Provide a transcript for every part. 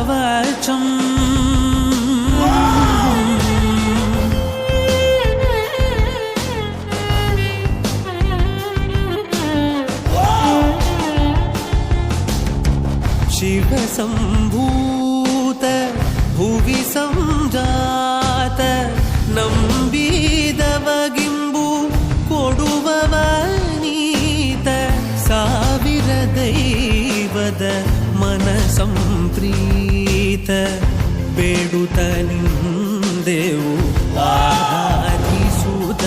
கவச்சம் शिवसम्भूत भुवि संजात ನಂಬಿದವಗಿಂಬು ಕೊಡುವವನೀತ ಸಾವಿರ ದೈವದ ಮನ ಸಂಪ್ರೀತ ಬೇಡುತ್ತ ನಿಂದೆವು ಆರಾಧಿಸುತ್ತ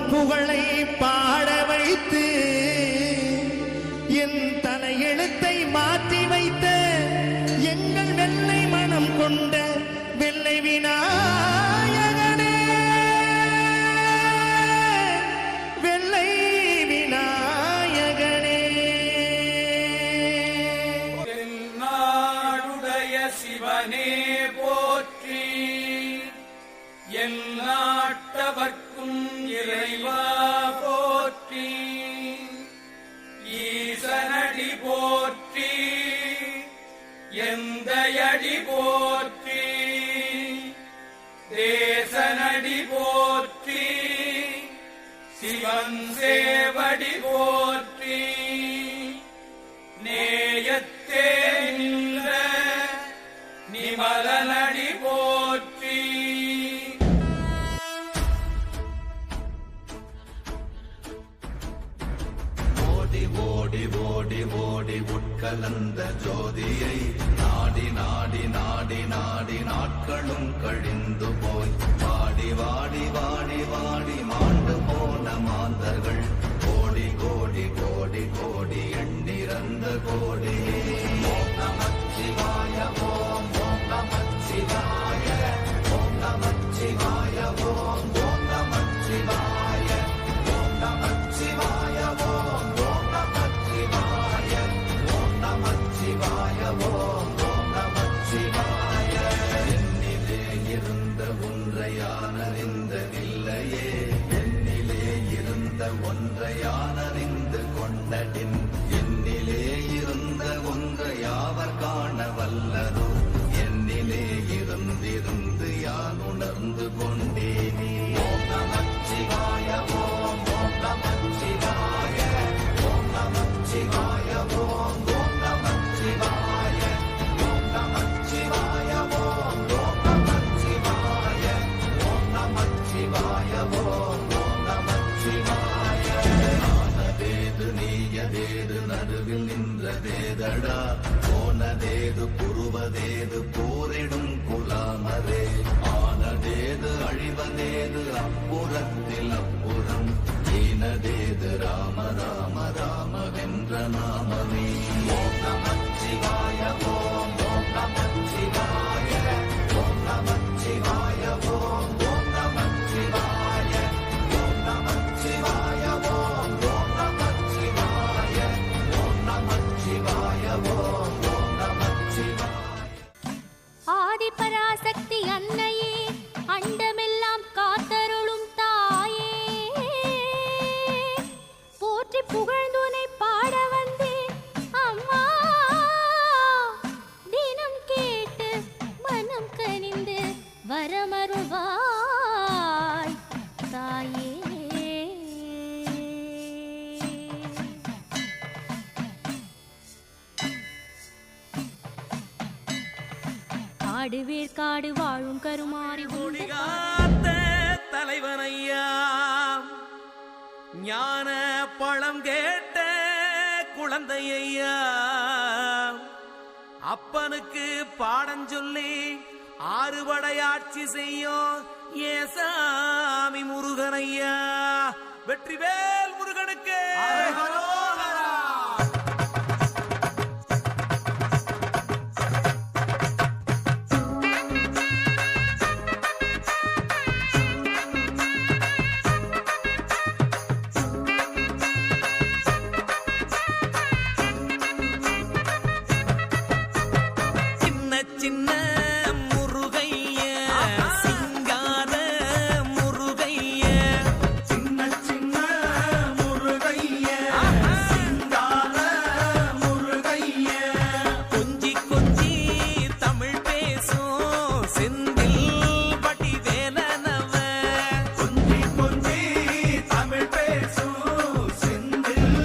புகழை பாட வைத்து என் தலையெழுத்தை மாற்றி வைத்த எங்கள் வெள்ளை மனம் கொண்ட வெள்ளை விநாயகனே வெள்ளை விநாயகனே நாடுடைய சிவனே போற்றி என் நாட்டவர்க்கும் இறைவா போற்றி ஈசனடி போற்றி எந்தையடி போற்றி தேசனடி போற்றி சிவன் சேவடி போற்றி நேயத்தே நின்ற நிமலனடி போற்றி ஓடி ஓடி ஓடி உட்கலந்த ஜோதியை நாடி நாடி நாடி நாடி நாட்களும் கழிந்து போய் வாடி வாடி வாடி வாடி மாண்டு போன மாந்தர்கள் கோடி கோடி கோடி கோடி எண்ணிறந்த கோடி ஓம் நமச்சிவாய ஓம் ஓம் நமச்சிவாய ஓம் நமச்சிவாய ஓம் ஓம் நமச்சிவாய ஓம் நமச்சிவாய ஓம் என்னிலே இருந்த ஒன்றை யானறிந்ததில்லையே என்னிலே இருந்த ஒன்றை யானறிந்து கொண்டடின் என்னிலே இருந்த ஒன்றை யாவர் காண வல்லதோ என்னிலே இருந்திருந்து யான் உணர்ந்து கொண்டேனே ஓம் நமச்சிவாய ஓம் ஓம் நமச்சிவாய ஓம் நமச்சிவாய ஓம் ஓம் நமச்சிவாய ஓம் நமச்சிவாய ஓம் ஓம் நமச்சிவாய ஓம் நமச்சிவாய ஓம் ஓம் நமச்சிவாய ஆனதேது நீயதேது நடுவில் நின்றதேதடா போனதேது புருவதேது போரிடும் குலாமரே ஆனதேது அழிவதேது அப்புறத்தில் அப்புறம் ஈனதேது ராம ராம ராமவென்ற நாமமே ஓம் நமச்சிவாய ஓம் ஓம் நமச்சிவாய ஓம் நமச்சிவாய ஓம் ஓம் நமச்சிவாய ஓம் நமச்சிவாய ஓம் ஓம் நமச்சிவாய ஓம் நமச்சிவாய ஓம் ஓம் நமச்சிவாய ஆதிபராசக்தி அன்னையே அண்டமெல்லாம் காத்தருளும் தாயே போற்றி புகழ்ந்துனை பாட வந்தேன் அம்மா தினம் கேட்டு மனம் கனிந்து வரமருள்வாய் தாயே காடுவேர் காடு வாழும் கருமாறி காத்த தலைவனையா ஞான பழம் கேட்ட குழந்தையா அப்பனுக்கு பாடம் சொல்லி ஆறுபடையாட்சி செய்யும் ஏசாமி முருகனையா. வெற்றிவேல் முருகனுக்கு. சின்ன முருகைய சிங்கார முருகைய சின்ன சின்ன முருகைய சிங்கார முருகைய கொஞ்சி கொஞ்சி தமிழ் பேசும் செந்தில் பட்டி வேலனவ கொஞ்சி கொஞ்சி தமிழ் பேசும் செந்தில்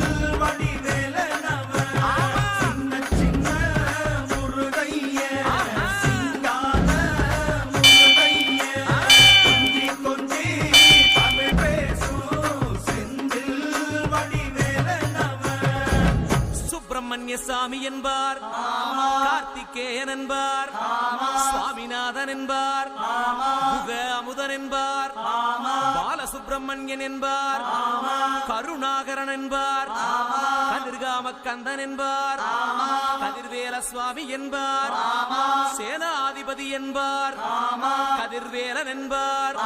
வடிவேலனவ சின்ன சின்ன முருகைய சிங்கார முருகைய கொஞ்சி கொஞ்சி தமிழ் பேசும் செந்தில் வடிவேலனவ சுப்பிரமணிய சாமி என்பார், கார்த்திகேயன் என்பார், சுவாமிநாதன் என்பார், முக அமுதன் என்பார், பாலசுப்பிரமணியன் என்பார், கருணாகரன் என்பார், கதிர்காம கந்தன் என்பார், கதிர்வேல சுவாமி என்பார், சேனாதிபதி என்பார், கதிர்வேலன் என்பார்,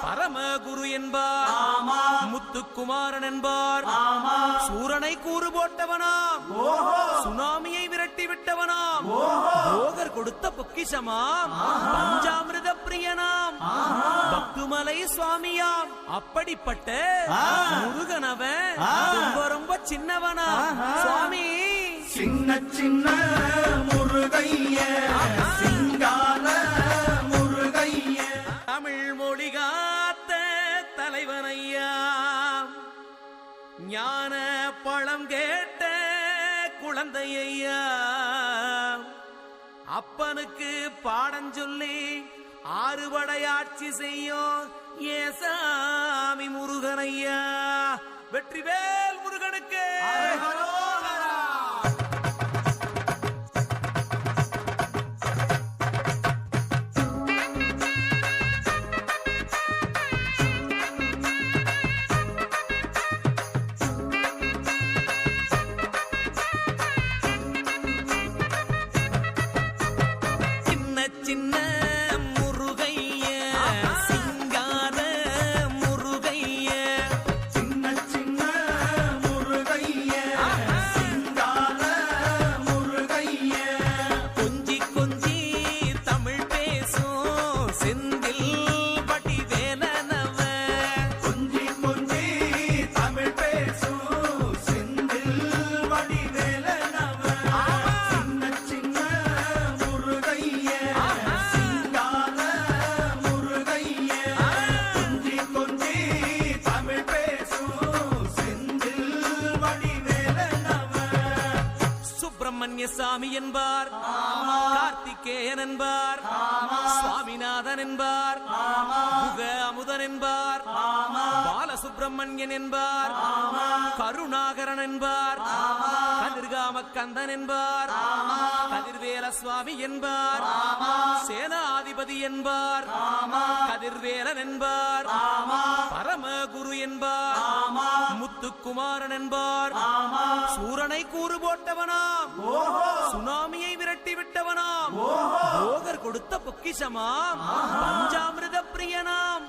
பரமகுரு என்பார், முத்துக்குமாரன் என்பார், சூரனை கூறு போட்டவனாம், சுனாமியை விரட்டி விட்டவனாம், போகர் கொடுத்த பொக்கிஷமாம், பஞ்சாமிர்த பிரியனாம், பக்துமலை சுவாமியாம். அப்படிப்பட்ட முருகனவன் ரொம்ப ரொம்ப சின்னவனா சுவாமி. சின்ன சின்ன முருகைய சிங்கார முருகைய தமிழ் மொழி காத்த தலைவனையா, ஞான பழம் கேட்ட குழந்தையா, அப்பனுக்கு பாடம் சொல்லி ஆறுபடையாட்சி செய்யும் ஏசாமி முருகனையா. வெற்றிவேல் முருகனுக்கு. சின்ன சின்ன முருகைய சிங்கார முருகைய சின்ன சின்ன முருகைய சிங்கார முருகைய கொஞ்சி கொஞ்சி தமிழ் பேசும் செந்தில் பட்டி வேலனவ கொஞ்சி கொஞ்சி தமிழ் பேசும் செந்தில் வடிவேலனவ சின்ன சின்ன முருகைய சிங்கார முருகைய கொஞ்சி கொஞ்சி தமிழ் பேசும் செந்தில் வடிவேலனவ சுப்பிரமணிய சாமி என்பார், கார்த்திகேயன் என்பார், சுவாமிநாதன் என்பார், முக அமுதன் என்பார், பாலசுப்பிரமணியன் என்பார், கருணாகரன் என்பார், கதிர்காம கந்தன் என்பார், கதிர்வேல சுவாமி என்பார், சேனாதிபதி என்பார், கதிர்வேலன் என்பார், பரமகுரு என்பார், முத்துக்குமாரன் என்பார், சூரனை கூறு போட்டவனாம், சுனாமியை விரட்டி விட்டவனாம், போகர் கொடுத்த பொக்கிஷமாம், பஞ்சாமிர்த பிரியனாம்,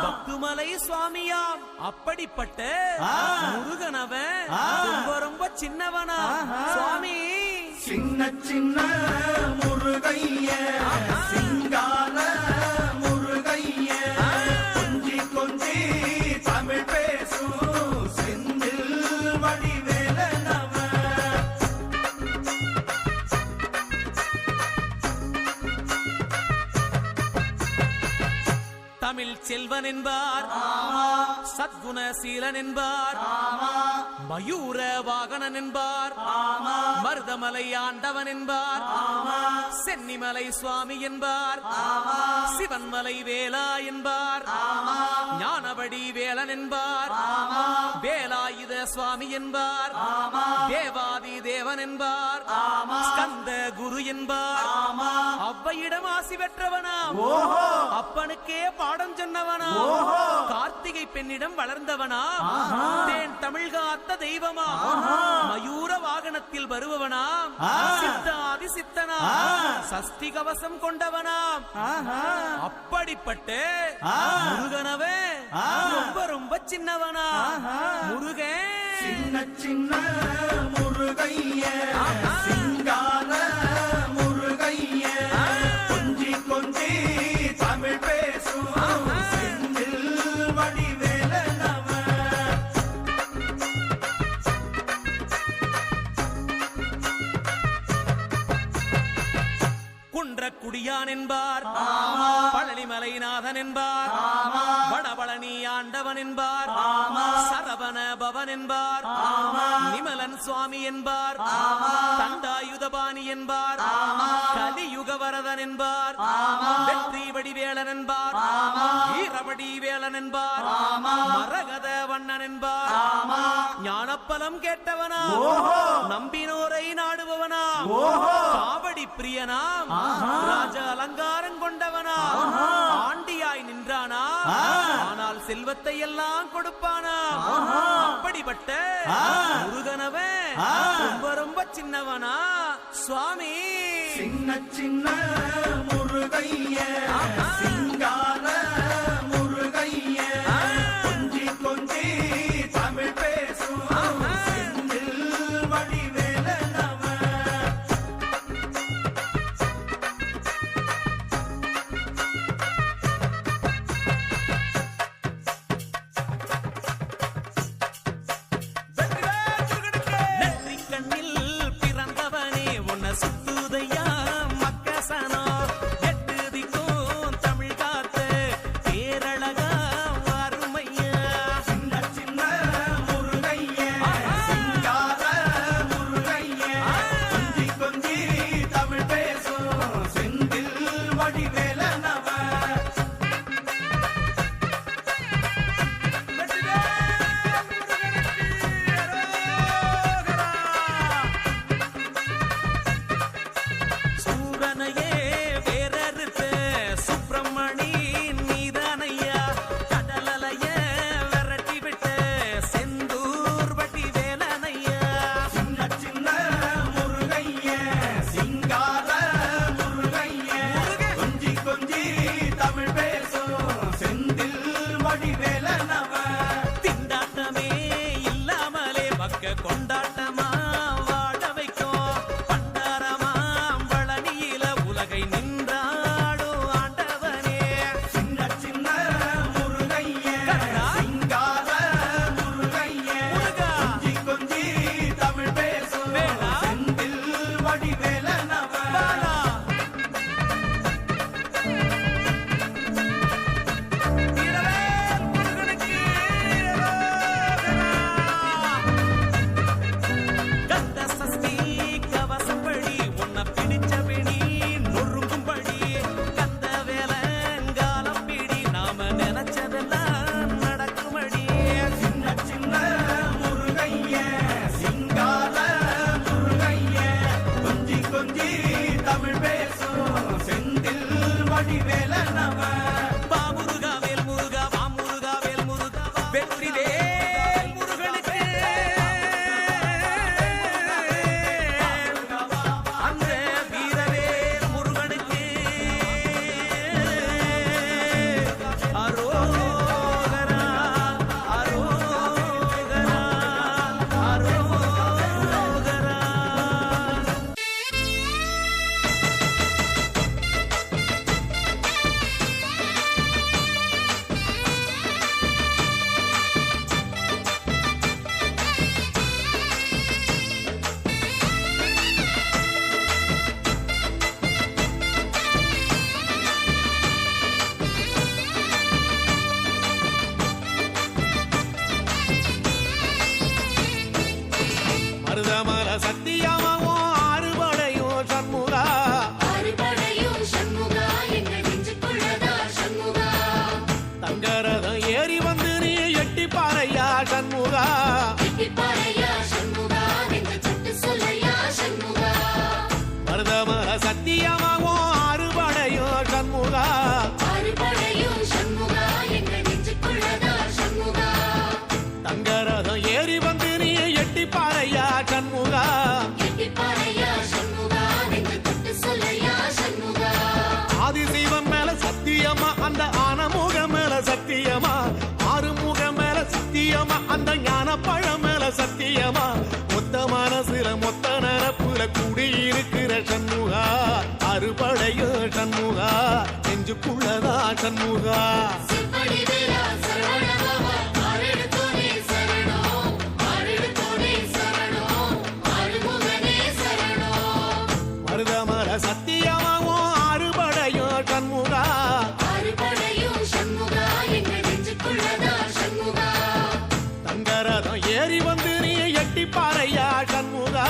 பக்துமலை சுவாமியாம். அப்படிப்பட்ட முருகனவன் ரொம்ப ரொம்ப சின்னவனா சுவாமி. சின்ன சின்ன முருகைய சிங்கார முருகைய கொஞ்சி கொஞ்சி தமிழ் பேசும் செந்தில் வடிவேலனவ தமிழ் செல்வன் என்பார், சத்குணசீலன் என்பார், மயூர வாகனன் என்பார், மருதமலை ஆண்டவன் என்பார், சென்னிமலை சுவாமி என்பார், சிவன்மலை வேலா என்பார், ஞான வானவடி வேலன் என்பார் வேலாயுத சுவாமி என்பார் தேவாதி தேவன் என்பார் ஸ்கந்த குரு என்பார் அவ்வையிடம் ஆசி பெற்றவனாம் அப்பனுக்கே பாடம் சொன்னவனாம் கார்த்திகை பெண்ணிடம் வளர்ந்தவனாம் தேன் தமிழ் காத்த தெய்வமா மயூர வாகனத்தில் வருபவனாம் சித்தாதி சித்தனாம் சஷ்டி கவசம் கொண்டவனாம் அப்படிப்பட்ட முருகனவே ரொம்ப ரொம்ப சின்னவனா முருகன் சின்ன சின்ன முருகைய சிங்கார முருகைய கொஞ்சி கொஞ்சி தமிழ் பேசும் செந்தில் வடிவேலனவன் குன்றக்குடியான் என்பார் பழனிமலைநாதன் என்பார் வடபழனி ஆண்டவன் என்பார் சரவண பவன் என்பார் நிமலன் சுவாமி என்பார் தண்டாயுதபாணி என்பார் கலியுக வரதன் என்பார் வெற்றி வடிவேலன் என்பார் வீரவடி வேலன் என்பார் மரகத வண்ணன் என்பார் ஞானப்பலம் கேட்டவனா நம்பினோரை நாடுபவனா காவடி பிரியனாம் ராஜ அலங்காரம் கொண்டவனா ஆண்டியாய் நின்றானா ஆனால் செல்வத்தை எல்லாம் கொடுப்பானா அப்படிப்பட்ட முருகனவன் ரொம்ப ரொம்ப சின்னவனா சுவாமி சின்ன சின்ன முருகைய சிங்கார முருகைய கொஞ்சி கொஞ்சி தமிழ் பேசும் செந்தில் வடிவேலனவன் நெற்றி கண்ணில் பிறந்தவனே உன்னை சுத்துதையா மக்கசனோ எட்டு திக்கும் தமிழ் பழம் மேல சத்தியமா மொத்த மனசுல மொத்த நரப்புல குடியிருக்கிற சண்முகா அறுபடையும் சண்முகா நெஞ்சுக்குள்ளதா சண்முகா மருதமர சத்தியமாவும் அறுபடையும் சண்முகா தங்கரதம் ஏறி வந்து நீ எட்டி பாறையா சண்முகா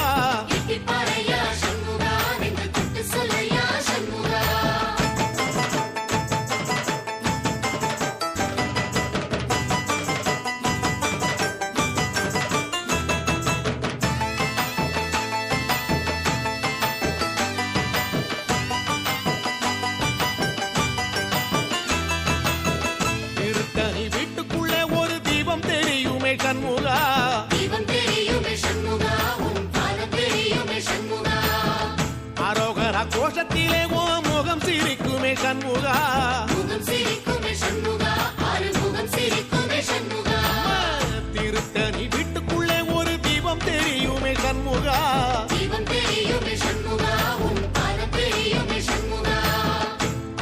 திருத்தணி வீட்டுக்குள்ளே ஒரு தீபம் தெரியுமே சண்முகா அரோகரா கோஷத்திலே ஓ முகம் சிரிக்குமே சண்முகா திருத்தணி வீட்டுக்குள்ளே ஒரு தீபம் தெரியுமே சண்முகா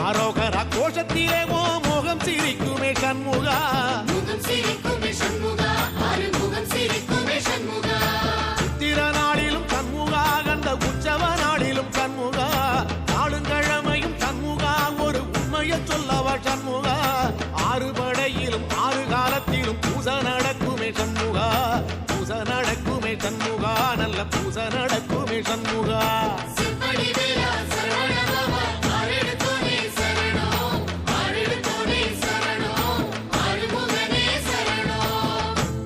அரோகரா கோஷத்திலே ஓ முகம் சிரிக்குமே சண்முகா சித்திர நாளிலும் சண்முகா கண்ட உற்சவ நாளிலும் சண்முகா நாளுங்கிழமையும் சண்முகா ஒரு உண்மையை சொல்லவா சண்முகா ஆறு படையிலும் ஆறு காலத்திலும் பூச நடக்குமே சண்முகா பூச நடக்குமே சண்முகா நல்ல பூச நடக்குமே சண்முகா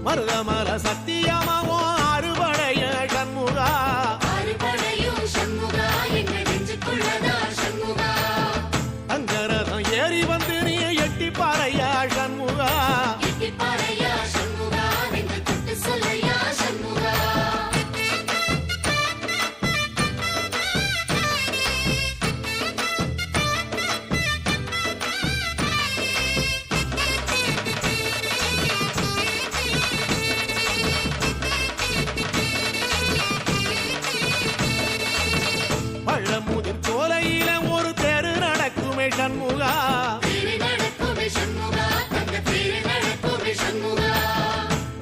மருதமர சத்தியமாவோ அறுபடைய சண்முகா தங்கரதம் ஏறி வந்து நீ எட்டி பாறையா சண்முகா பழமுதிர் சோலையில ஒரு தெரு நடக்குமே சண்முகா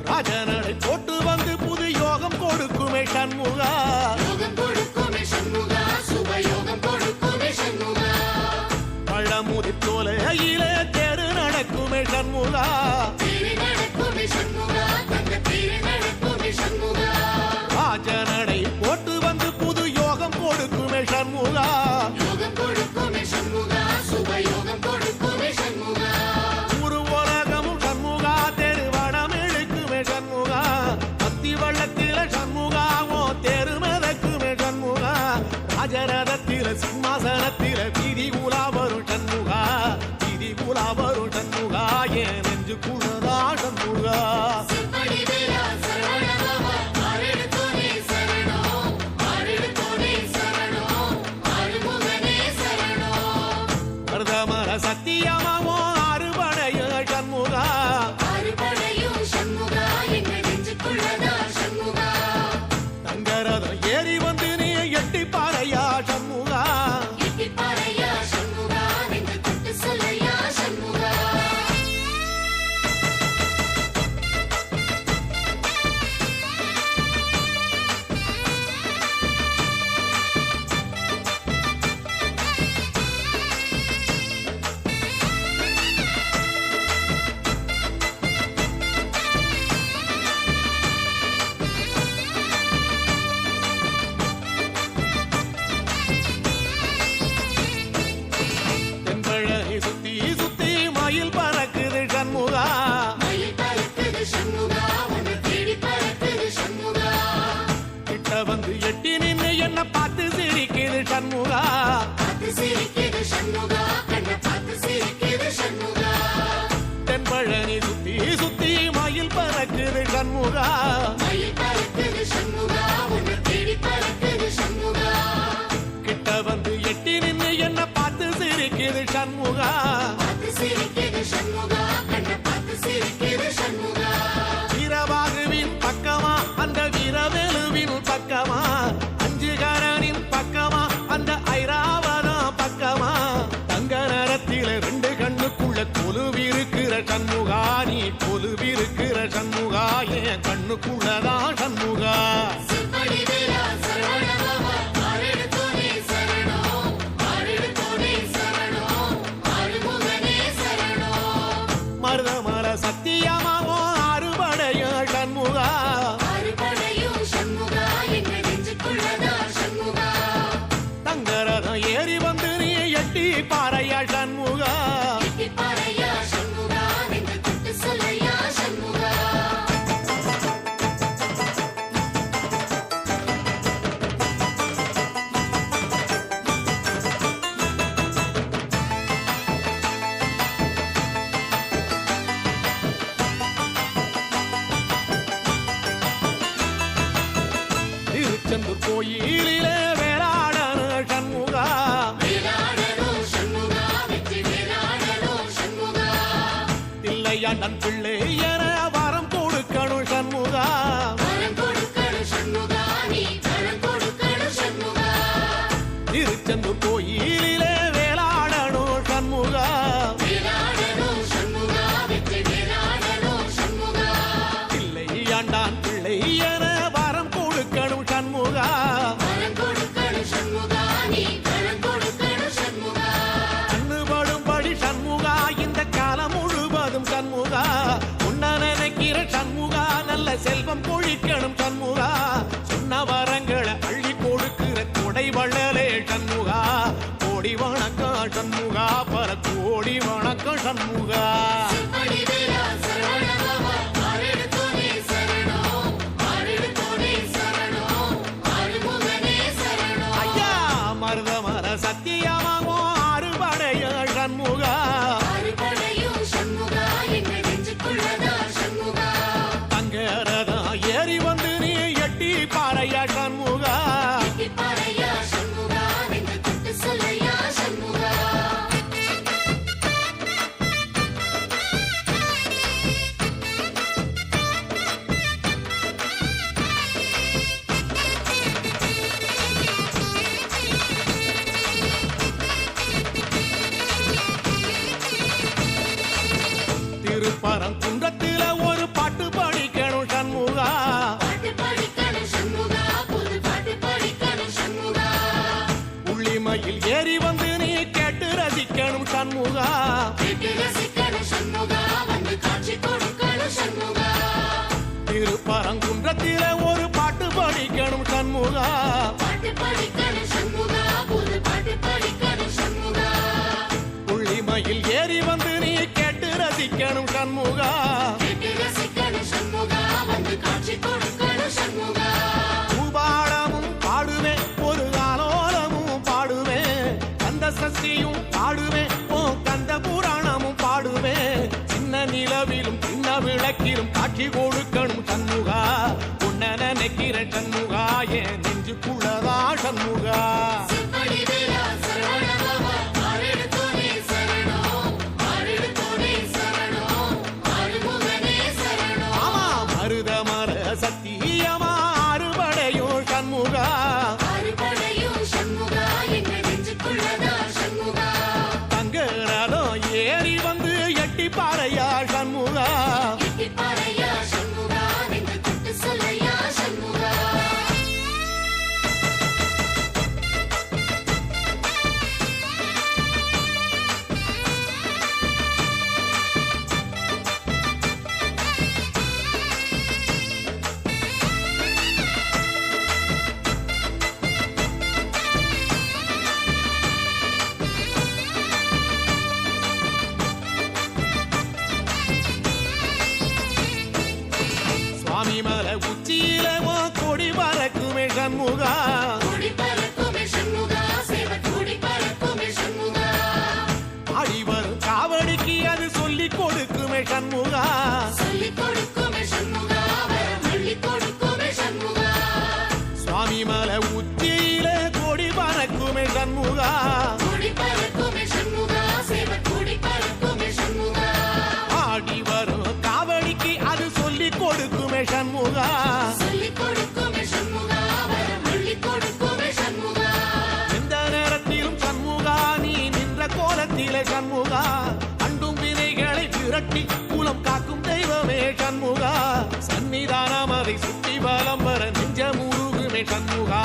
ராஜனடை போட்டு வந்து புது யோகம் கொடுக்குமே சண்முகா பழமுதிர் சோலையில தெரு நடக்குமே சண்முகா ராஜனடை போட்டு வந்து புது யோகம் கொடுக்குமே சண்முகா ஒரு உலகமும் சண்முகா தெருவடம் இழுக்குமே சண்முகா அத்தி வள்ளத்தில சண்முகாவோ தெரு மிதக்குமே சண்முகா ராஜரதத்தில சிம்மாசனத்தில வீதி உலா வரும் சண்முகா வீதி உலா வரும் சண்முகா என் நெஞ்சுக்குள்ளதா சண்முகா மருதமர சத்தியமாவோ அறுபடைய சண்முகா தங்கரதம் ஏறி வந்து நீ எட்டி பாறையா சண்முகா தென்பழனி சுத்தி சுத்தி மயில் பறக்குது சண்முகா கிட்ட வந்து எட்டி நின்னு என்ன பார்த்து சிரிக்குது சண்முகா தென்பழனி சுத்தி சுத்தி மயில் பறக்குது சண்முகா கிட்ட வந்து எட்டி நின்னு என்ன பார்த்து சிரிக்குது சண்முகா வீரவாகுவின் வைரவேலுவின் பக்கமா அஞ்சுகரனின் பக்கமா அந்த ஐராவதம் பக்கமா தங்க நேரத்தில ரெண்டு கண்ணுக்குள்ள கொலுவிருக்கிற சண்முகா நீ கொலுவிருக்கிற சண்முகா என் கண்ணுக்குள்ளதான் சண்முகா மருதமர சத்தியமாவோ அறுபடைய சண்முகா தங்கரதம் ஏறி வந்து நீ எட்டி பாறையா சண்முகா திருச்செந்தூர் கோயிலிலே வேளாடன சண்முகா தில்லையாண்டன் பிள்ளை என வரம் கொடுக்கணும் சண்முகா திருச்செந்தூர் கோயிலிலே வேளாடணும் சண்முகா தில்லையாண்டான் பிள்ளை என வரம் கொடுக்கணும் சண்முகா கண்ணுபடும்படி சண்முகா இந்த காலம் முழுவதும் சண்முகா உன்ன நினைக்கிற சண்முகா நல்ல செல்வம் பொழிக்கணும் சண்முகா சொன்ன வரங்களை அள்ளி கொடுக்கிற கொடை வள்ளலே சண்முகா கோடி வணக்கம் சண்முகா பல கோடி வணக்கம் சண்முகா ஐயா மருதமர சத்தியமாவோ அறுபடைய சண்முகா தங்கரதம் ஏறி வந்து நீ எட்டி பாறையா சண்முகா திருப்பரங்குன்றத்தில ஒரு பாட்டு படிக்கணும் சண்முகா உள்ளிமையில் ஏறி வந்து நீ கேட்டு ரசிக்கணும் சண்முகா திருப்பரங்குன்றத்தில ஒரு பாட்டு படிக்கணும் சண்முகா உள்ளிமையில் ஏறி வந்து நீ கேட்டு ரசிக்கணும் சண்முகா பூபாடமும் பாடுவேன் ஒரு ஆலோலமும் பாடுவேன் கந்த சஷ்டியும் பாடுவேன் ஓ கந்த புராணமும் பாடுவேன் சின்ன நிலவிலும் சின்ன விளக்கிலும் காட்சி கொடுக்கணும் சண்முகா உன்ன நினைக்கிற சண்முகா என் நெஞ்சுக்குள்ளதா சண்முகா மருதமர சத்தியமா அறுபடையோ சண்முகா தங்கரதம் ஏறி வந்து எட்டி பாறையா சண்முகா சுவாமிமலை உச்சியில கொடி பறக்குமே சண்முகா ஆடி வரும் காவடிக்கு அது சொல்லி கொடுக்குமே சண்முகா சுவாமிமலை உச்சியில கொடி பறக்குமே சண்முகா ஆடி வரும் காவடிக்கு அது சொல்லி கொடுக்குமே சண்முகா புரட்டி குலம் காக்கும் தெய்வமே சண்முகா சன்னிதானம் அதை சுற்றி பலம் வர நெஞ்ச முருகுமே சண்முகா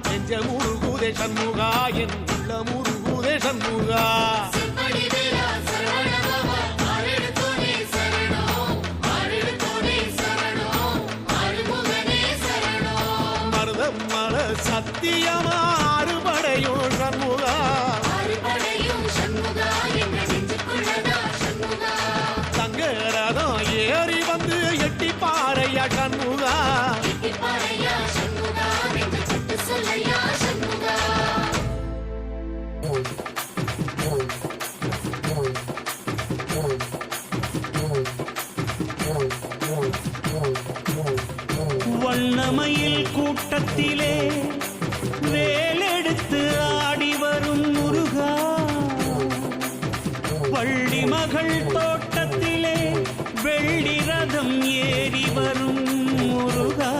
நெஞ்ச முருகுதே சண்முகா என் உள்ள முருகுதே சண்முகா மருதம் மல சத்தியமா அறுபடையும் சண்முகா தங்கரதம் ஏறி வந்து எட்டி பாறையா சண்முகா வண்ணமயில் கூட்டத்திலே வேலெடுத்து ஆடி வரும் முருகா வள்ளி மகள் தோட்டத்திலே வெள்ளி ரதம் ஏறி வரும் முருகா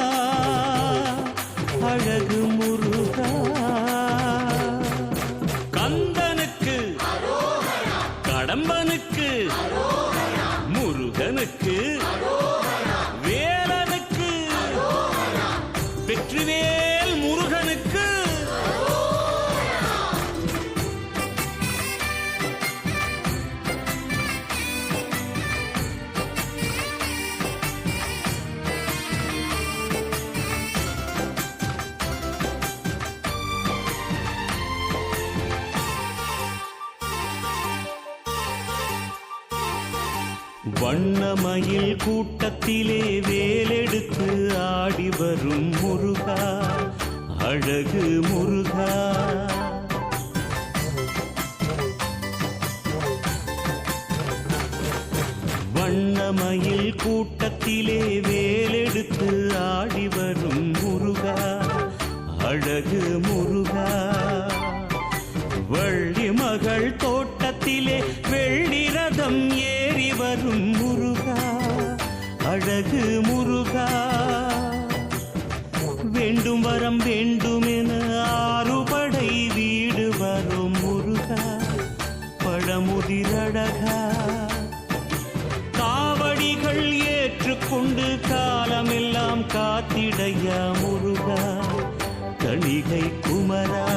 அழகு முருகா கந்தனுக்கு கடம்பனுக்கு முருகனுக்கு வேலனுக்கு வெற்றிவேல் முருகனுக்கு வண்ணமயில் கூட்டத்திலே வேலெடுத்து ஆடி வரும் முருகா அழகு முருகா வண்ணமயில் கூட்டத்திலே வேலெடுத்து ஆடி வரும் முருகா அழகு முருகா வள்ளி மகள் தோட்டத்திலே வெள்ளி ரதம் ஏறி வரும் முருகா அழகு முருகா வேண்டும் வரம் வேண்டுமென ஆறுபடை வீடு வரும் முருகா பழமுதிரழகா காவடிகள் ஏற்றுக்கொண்டு காலமெல்லாம் காத்திடையா முருகா கணிகை குமரா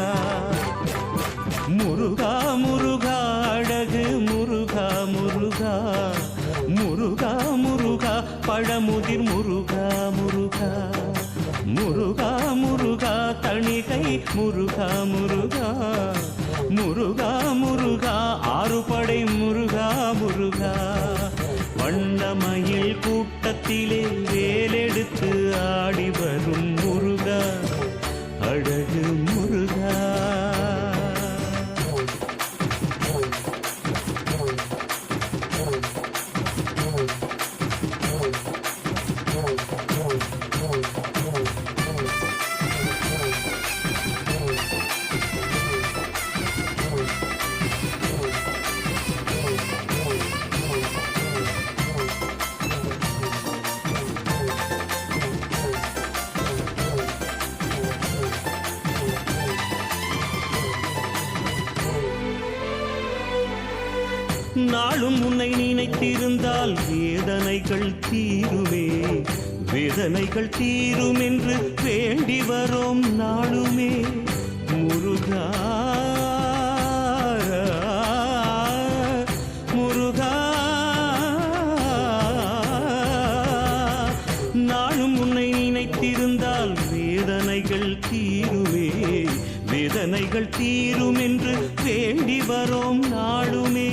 முருகா முருகா அழகு முருகா முருகா முருகா முருகா பழமுதிர் முருகா முருகா முருகா முருகா தணிகை முருகா முருகா முருகா முருகா ஆறுபடை முருகா முருகா வண்ணமயில் கூட்டத்திலே வேலெடுத்து ஆடி வரும் முருகா அழகு முருகா நாளும் உன்னை நினைத்திருந்தால் வேதனைகள் தீருமே வேதனைகள் தீரும் என்று வேண்டி வரோம் நாளுமே முருகா முருகா நாளும் உன்னை நினைத்திருந்தால் வேதனைகள் தீருமே வேதனைகள் தீரும் என்று வேண்டி வரோம் நாளுமே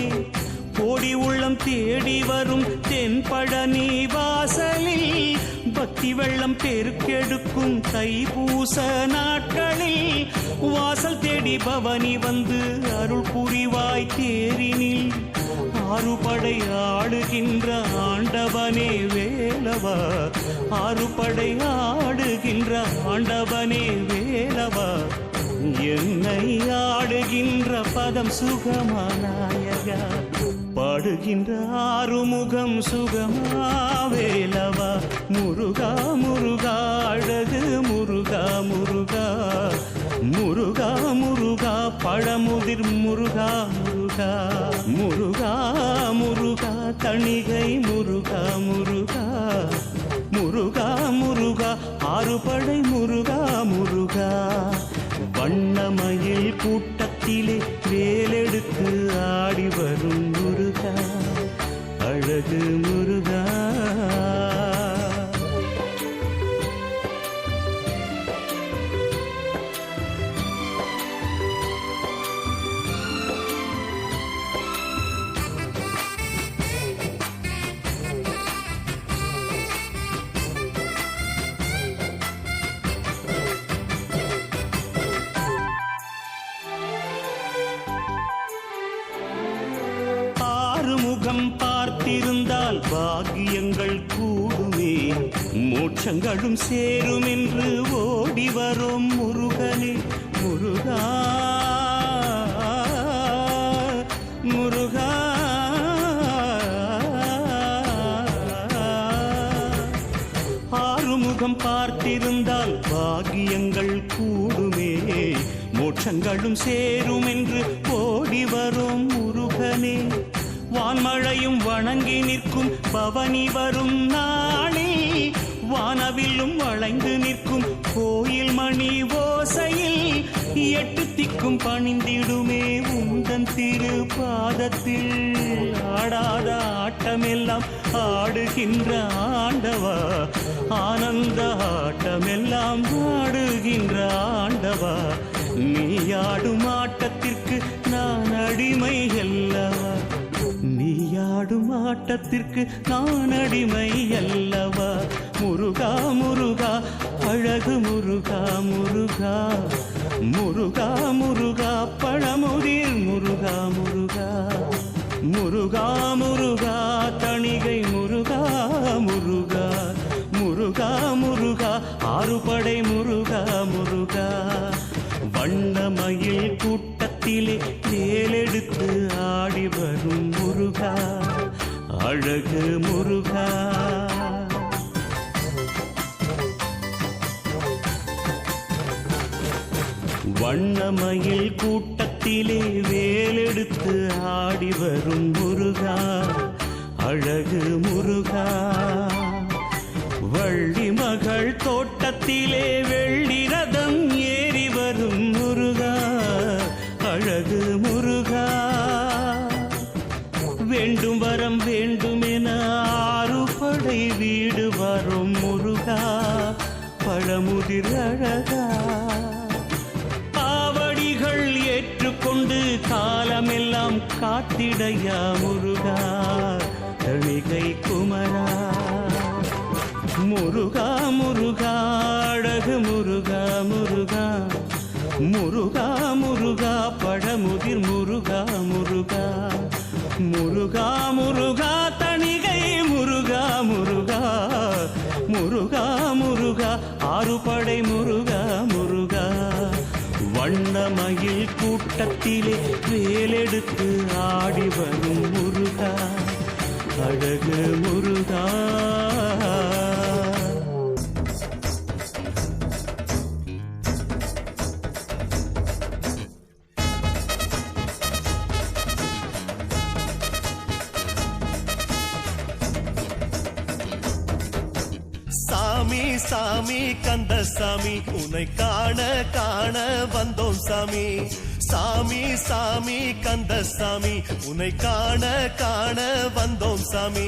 கோடி உள்ளம் தேடி வரும் தென்பழனி வாசலில் பக்தி வெள்ளம் பெருக்கெடுக்கும் தைப்பூச நாட்களில் வாசல் தேடி பவனி வந்து அருள் புரிவாய் தேரினில் ஆறுபடை ஆடுகின்ற ஆண்டவனே வேலவா ஆறுபடை ஆடுகின்ற ஆண்டவனே வேலவா என்னை ஆடுகின்ற பதம் சுகமானாயகா பாடுகின்ற ஆறுமுகம் சுகமா வேலவா முருகா முருகா அழகு முருகா முருகா முருகா முருகா பழமுதிர் முருகா முருகா முருகா முருகா தணிகை முருகா முருகா முருகா முருகா ஆறுபடை முருகா முருகா வண்ணமயில் கூட்டத்திலே வேலெடுத்து ஆடி வரும் முருகா அழகு முருகா முகம் பார்த்திருந்தால் பாக்கியங்கள் கூடுமே மோட்சங்களும் சேரும் என்று ஓடி வரும் முருகனே முருகா முருகா ஆறுமுகம் பார்த்திருந்தால் பாக்கியங்கள் கூடுமே மோட்சங்களும் சேரும் என்று ஓடி வரும் முருகனே வான்மழையும் வணங்கி நிற்கும் பவனி வரும் நாளில் வானவில்லும் வளைந்து நிற்கும் கோயில் மணி ஓசையில் எட்டு திக்கும் பணிந்திடுமே உந்தன் திரு பாதத்தில் ஆடாத ஆட்டமெல்லாம் ஆடுகின்ற ஆண்டவா ஆனந்த ஆட்டமெல்லாம் ஆடுகின்ற ஆண்டவா நீ ஆடும் ஆட்டத்திற்கு நான் அடிமை அல்லவா நீயாடும் ஆட்டத்திற்கு நான் அடிமை அல்லவா முருகா முருகா அழகு முருகா முருகா முருகா முருகா பழமுதிர் முருகா முருகா முருகா முருகா தணிகை முருகா முருகா முருகா முருகா ஆறுபடை முருகா முருகா வண்ணமயில் கூட்டத்திலே வேலெடுத்து ஆடி வரும் முருகா அழகு முருகா வண்ணமயில் கூட்டத்திலே வேலெடுத்து ஆடி வரும் முருகா அழகு முருகா வள்ளி மகள் தோட்டத்திலே வெள்ளி ரதம் ஏறி வரும் முருகா அழகு முருகா வேண்டும் வரம் வேண்டுமென ஆறுபடை வீடு வரும் முருகா பழமுதிர் அழகா காவடிகள் ஏற்றுக்கொண்டு காலமெல்லாம் காத்திடையா முருகா தணிகை குமரா முருகா முருகா அழகு முருகா முருகா முருகா முருகா பழமுதிர் முருகா முருகா முருகா முருகா தணிகை முருகா முருகா முருகா முருகா ஆறுபடை முருகா முருகா வண்ணமயில் கூட்டத்திலே வேலெடுத்து ஆடி வரும் முருகா அழகு முருகா சாமி சாமி கந்தசாமி உன்னை காண காண வந்தோம் சாமி சாமி சாமி கந்தசாமி உன்னை காண காண வந்தோம் சாமி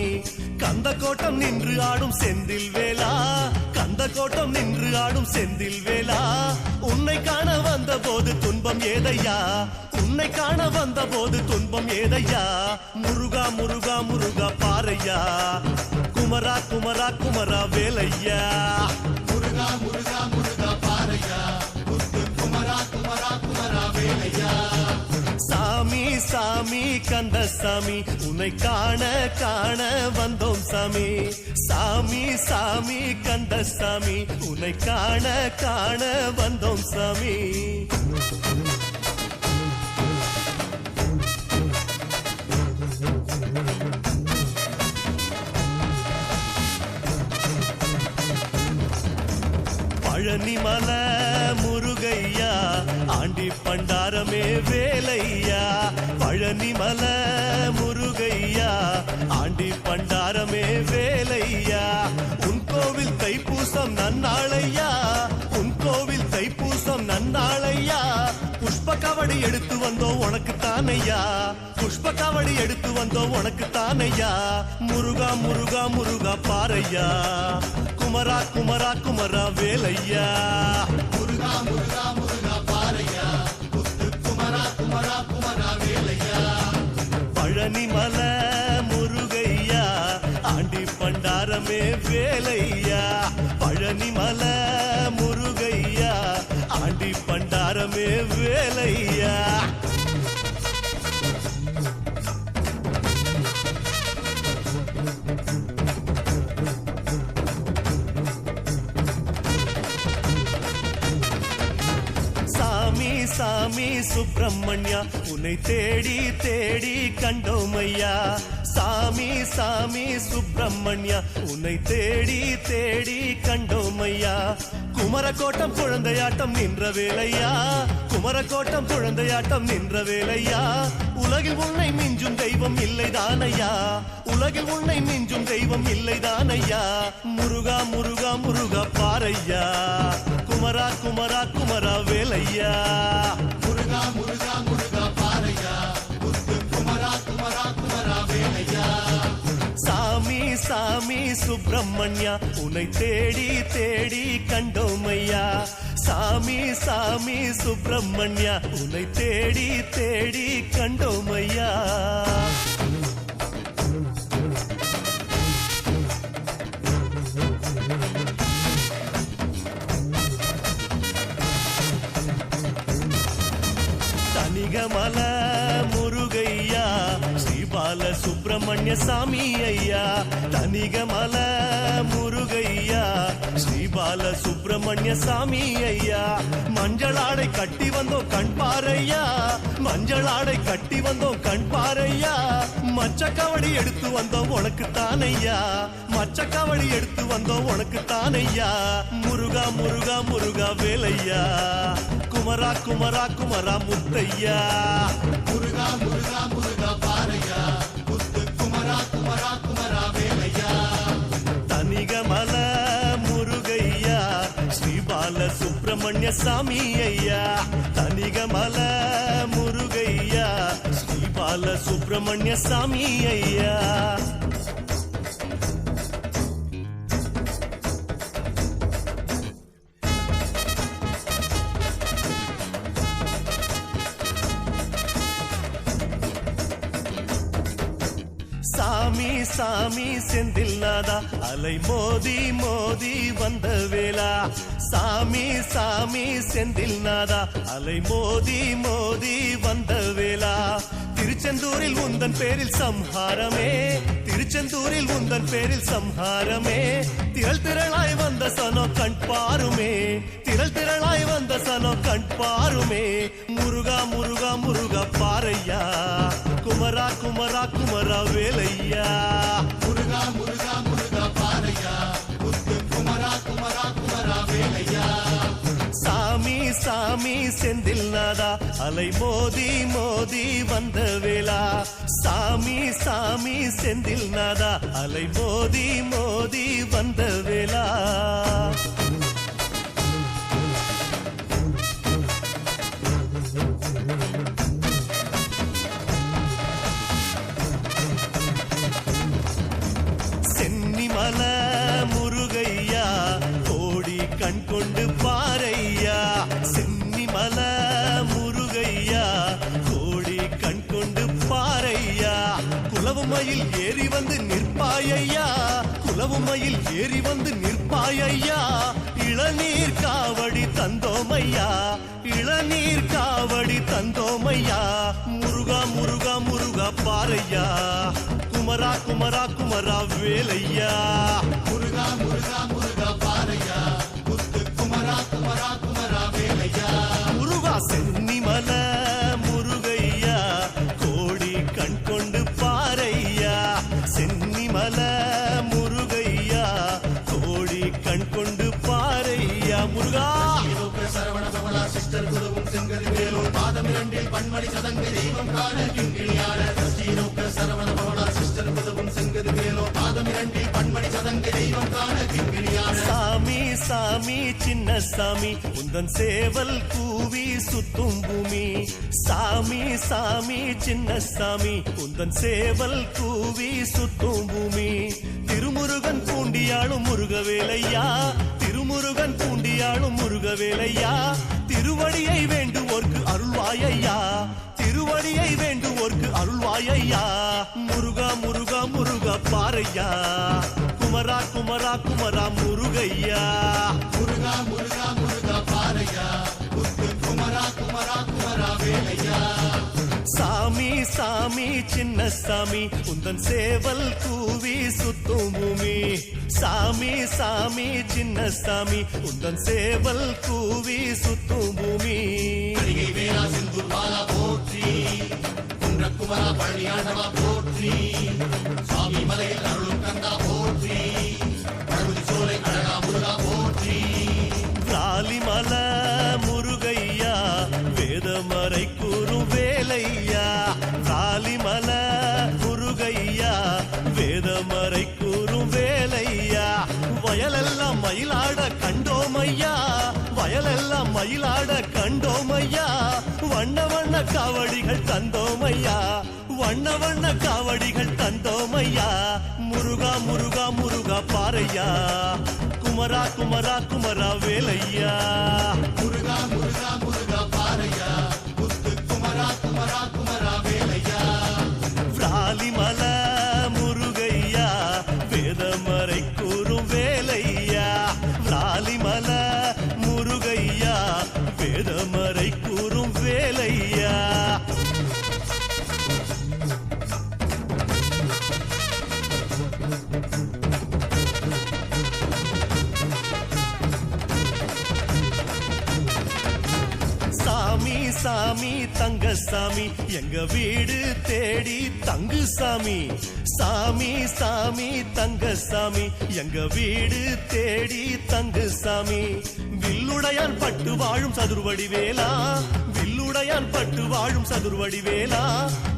கந்த கோட்டம் நின்று ஆடும் செந்தில் வேளா கந்த கோட்டம் நின்று ஆடும் செந்தில் வேளா உன்னை காண வந்த போது துன்பம் ஏதையா உன்னை காண வந்த போது துன்பம் ஏதையா முருகா முருகா முருகா பாரையா குமரா குமரா குமரா வேலையா முருகா முருகா முருகா பாரையா குமரா குமரா குமரா வேலையா சாமி சாமி கந்தசாமி உன்னை காண காண வந்தோம் சாமி சாமி சாமி கந்தசாமி உன்னை காண காண வந்தோம் சாமி பழனிமல முருகையா ஆண்டி பண்டாரமே வேலையா பழனிமல முருகையா ஆண்டி ஆண்டி பண்டாரமே வேலையா உன் கோவில் தைப்பூசம் நன்னாளையா உன் கோவில் தைப்பூசம் நன்னாளையா புஷ்ப கவடி எடுத்து வந்தோம் உனக்கு தானையா புஷ்ப கவடி எடுத்து வந்தோம் உனக்கு தானையா முருகா முருகா முருகா பாரையா குமரா குமரா குமரா வேலையா முருகா முருகா முருகா பாரையா முத்து குமரா குமரா குமரா வேலையா பழனி மலை முருகையா ஆண்டி பண்டாரமே வேலையா பழனி மலை முருகையா ஆண்டி பண்டாரமே வேலையா சாமி சாமி சுப்பிரமணியா உன்னை தேடி தேடி கண்டோமையா சாமி சாமி சுப்பிரமணியா உன்னை தேடி தேடி கண்டோமையா குமரக்கோட்டம் குழந்தையாட்டம் நின்ற வேலையா குமரக்கோட்டம் குழந்தையாட்டம் நின்ற வேலையா உலகில் உன்னை மிஞ்சும் தெய்வம் இல்லைதானையா உலகில் உன்னை மிஞ்சும் தெய்வம் இல்லைதானையா முருகா முருகா முருகா பாரையா குமரா குமரா குமரா வேலையா முருகா முருகா முருகா பாரையா முத்து குமரா குமரா குமரா வேலையா சாமி சாமி சுப்பிரமணியா உன்னை தேடி தேடி கண்டோமையா சாமி சாமி சுப்பிரமணியா உன்னை தேடி தேடி கண்டோமையா தனிகமல முருகையா ஸ்ரீபால சுப்பிரமணிய சாமி ஐயா தனிகமல முருகையா ஸ்ரீபால சுப்பிரமணிய சாமி ஐயா மஞ்சளாடை கட்டி வந்தோம் கண் பாரையா மஞ்சளாடை கட்டி வந்தோம் கண் பாரையா மச்சக்கவடி எடுத்து வந்தோம் உனக்கு தானையா மச்சக்கவடி எடுத்து வந்தோம் உனக்கு தானையா முருகா முருகா முருகா வேலையா குமரா குமரா குமரா முத்தையா முருகா முருகா முருகா பாரையா முத்து குமரா குமரா குமரா வேலையா தனிகமல முருகையா ஸ்ரீபால சுப்பிரமணிய சாமி ஐயா தனிகமல முருகையா ஸ்ரீபால சுப்பிரமணிய சாமி ஐயா சாமி சாமி செந்தில்நாதா அலை மோதி மோதி வந்த வேளா சாமி சாமி செந்தில்நாதா அலை மோதி மோதி வந்த வேளா திருச்செந்தூரில் உந்தன் பேரில் சம்ஹாரமே திருச்செந்தூரில் உந்தன் பேரில் சம்ஹாரமே திரள் திரளாய் வந்த சனோ கண் பாருமே திரள் திரளாய் வந்த சனோ கண் பாருமே முருகா முருகா முருகா பாரையா குமரா குமரா குமரா வேலையா முருகா முருகா முருகா பாரையா முத்து குமரா குமரா குமரா வேலையா சாமி சாமி செந்தில்நாதா அலை மோதி மோதி வந்த வேளா சாமி சாமி செந்தில்நாதா அலை மோதி மோதி வந்த வேளா சென்னிமல முருகையா கோடி கண் கொண்டு பாரையா சென்னிமல முருகையா கோடி கண் கொண்டு பாரையா குலவுமையில் ஏறி வந்து நிற்பாயையா குலவுமையில் ஏறி வந்து நிற்பாயையா இளநீர் காவடி தந்தோமையா இளநீர் காவடி தந்தோமையா முருகா முருகா முருகா பாரையா குமரா குமரா குமரா வேலையா முருகா முருகா முருகா பாரையா முத்து குமரா குமரா குமரா வேலையா முருகா சென்னிமல முருகையா கோடி கண் கொண்டு பாரையா சென்னிமல முருகையா கோடி கண் கொண்டு பாரையா முருகா சரவண பவளா சிஸ்டர் குருவும் செங்கதி வேலூர் பாதம் இரண்டில் பன்மணி சதங்கை தெய்வம் காண கிங்கிணியாட சரவண பவளா சிஸ்டர் குருவும் செங்கதி தண்டி பண்மணி சதங்கு தெய்வம் காண கிங்கிணியான சாமி சாமி சின்ன சாமி உந்தன் சேவல் கூவி சுத்தும் பூமி சாமி சாமி சின்ன சாமி உந்தன் சேவல் கூவி சுத்தும் பூமி திருமுருகன் பூண்டியாளும் முருகவேலையா திருமுருகன் பூண்டியாளும் முருகவேலையா திருவடியை வேண்டுவோர்க்கு அருள்வாயையா திருவடியை வேண்டுவோர்க்கு அருள்வாயையா முருகா முருகா முருகா பாரையா குமரா குமரா குமரா முருகையா முருகா முருகா முருகா பாரையா முத்து குமரா குமரா குமரா வேலையா சாமி சாமி சின்ன சாமி உந்தன் சேவல் கூவி சுத்தும் பூமி சாமி சாமி சின்ன சாமி உந்தன் சேவல் கூவி சுத்தும் பூமி அடிகை வேளா செந்தூர் பாலா போற்றி குன்ற குமரா பழனியாண்டவா போற்றி சுவாமி மலையில் அருளும் கந்தா போற்றி பழுதி சோலை அழகா முருகா போற்றி ராலிமல முருகையா வேதமறை கூறும் வேலையா ராலிமல முருகையா வேதமறை கூறும் வேலையா வயலெல்லாம் மயிலாட கண்டோமையா வயலெல்லாம் மயிலாட கண்டோமையா வண்ண வண்ண காவடிகள் தந்தோமையா வண்ண வண்ண காவடிகள் தந்தோமையா முருகா முருகா முருகா பாரையா குமரா குமரா குமரா வேலையா முருகா முருகா முருகா பாரையா முத்து குமரா குமரா குமரா வேலையா ராலிமல முருகையா வேதமறை கூறும் வேலையா ராலிமல முருகையா வேதமறை கூறும் வேலையா சாமி சாமி தங்க சாமி எங்க வீடு தேடி தங்கு சாமி சாமி சாமி தங்க சாமி எங்க வீடு தேடி தங்கு சாமி வில்லுடையான் பட்டு வாழும் சதுர்வடி வேலா வில்லுடையான் பட்டு வாழும் சதுர்வடி வேலா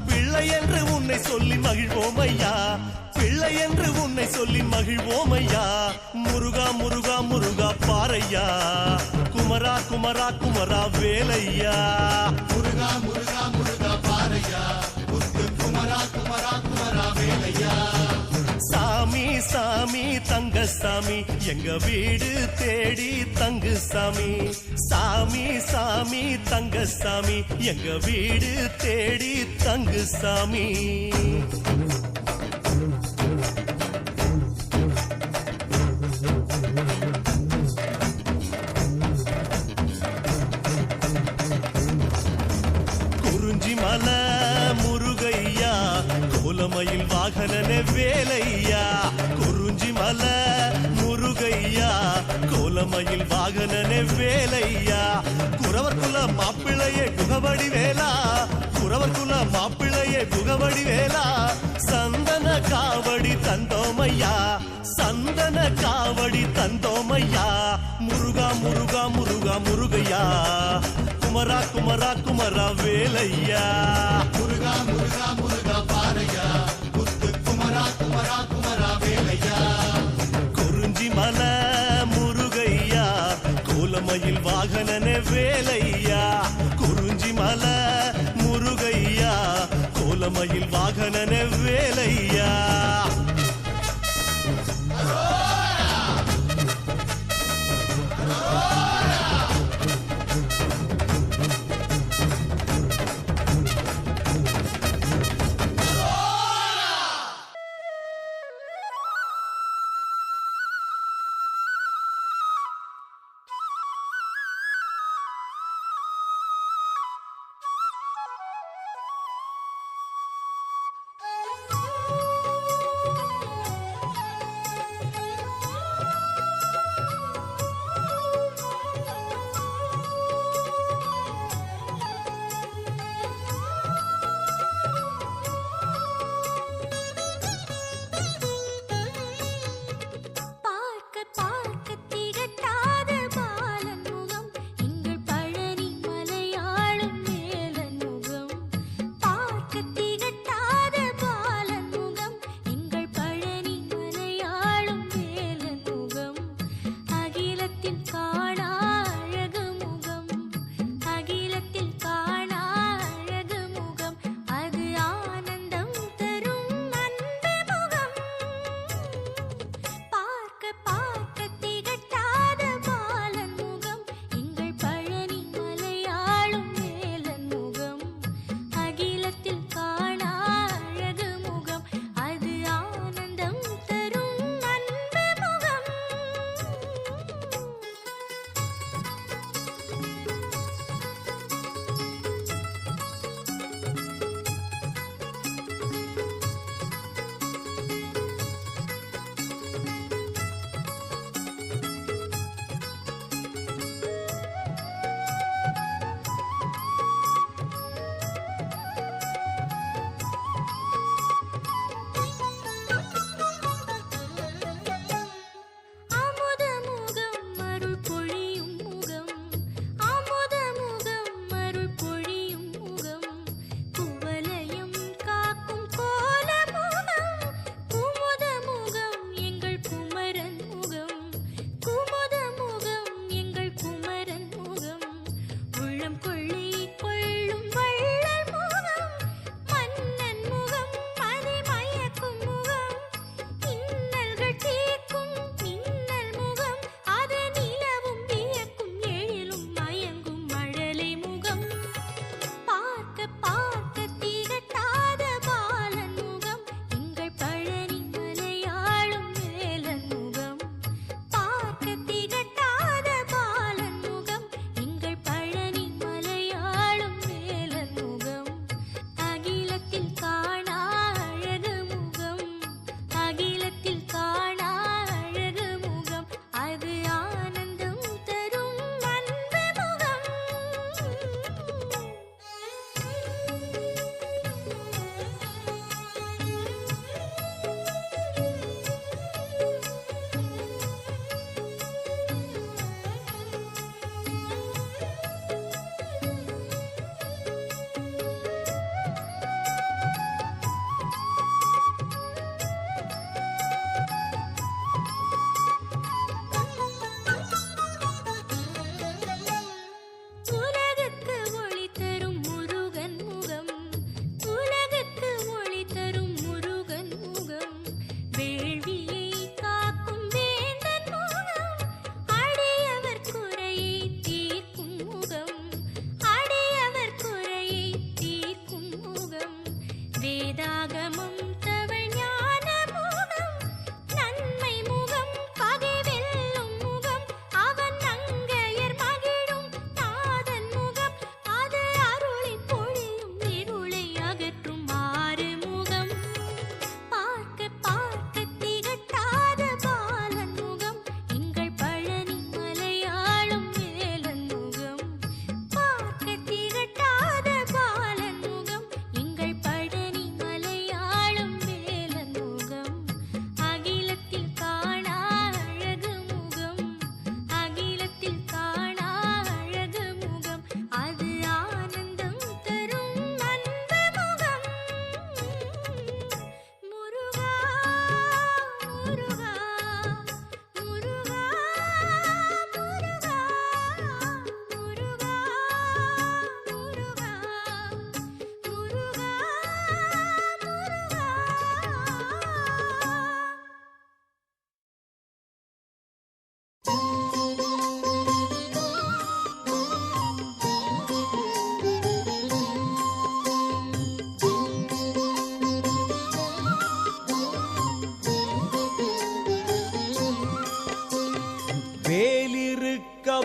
பிள்ளை என்று உன்னை சொல்லி மகிழ்வோம் ஐயா பிள்ளை என்று உன்னை சொல்லி மகிழ்வோம் ஐயா முருகா முருகா முருகா பாரையா குமரா குமரா குமரா வேலையா முருகா முருகா முருகா பாரையா முத்து குமரா குமரா குமரா வேலையா சாமி சாமி தங்க சாமி எங்க வீடு தேடி தங்கு சாமி சாமி சாமி தங்க சாமி எங்க வீடு தேடி தங்கு சாமி குறிஞ்சிமல முருகையா கோலமயில் வாகனனே வேலையா குறிஞ்சிமல முருகையா கோலமயில் வாகனனே வேலையா குறவர் குல மாப்பிள்ளையே குகவடி வேலா குறவர் குல மாப்பிள்ளையே குகவடி வேலா சந்தன காவடி தந்தோமையா சந்தன காவடி தந்தோமையா முருகா முருகா முருகா முருகையா குமரா குமரா குமரா வேலையா முருகா முருகா முருகா பாரையா முத்து குமரா குமரா குமரா வேலையா குறிஞ்சிமல முருகையா கோலமயில் வாகனனே வேலையா குறிஞ்சிமல முருகையா கோலமயில் வாகனனே வேலையா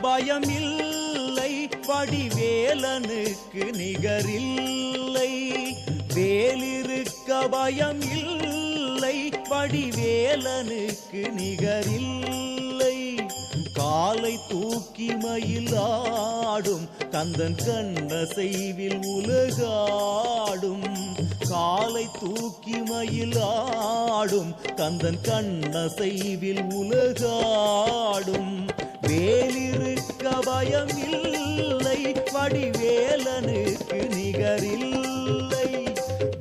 பயமில்லை வடிவேலனுக்கு நிகரில்லை வேலிருக்க பயமில்லை வடிவேலனுக்கு நிகரில்லை காலை தூக்கி மயிலாடும் கந்தன் கண்ண செய்வில் உலகாடும் காலை தூக்கி மயிலாடும் கந்தன் கண்ண செய்வில் உலகாடும் வேலிருக்க பயமில்லை வடிவேலனுக்கு நிகரில்லை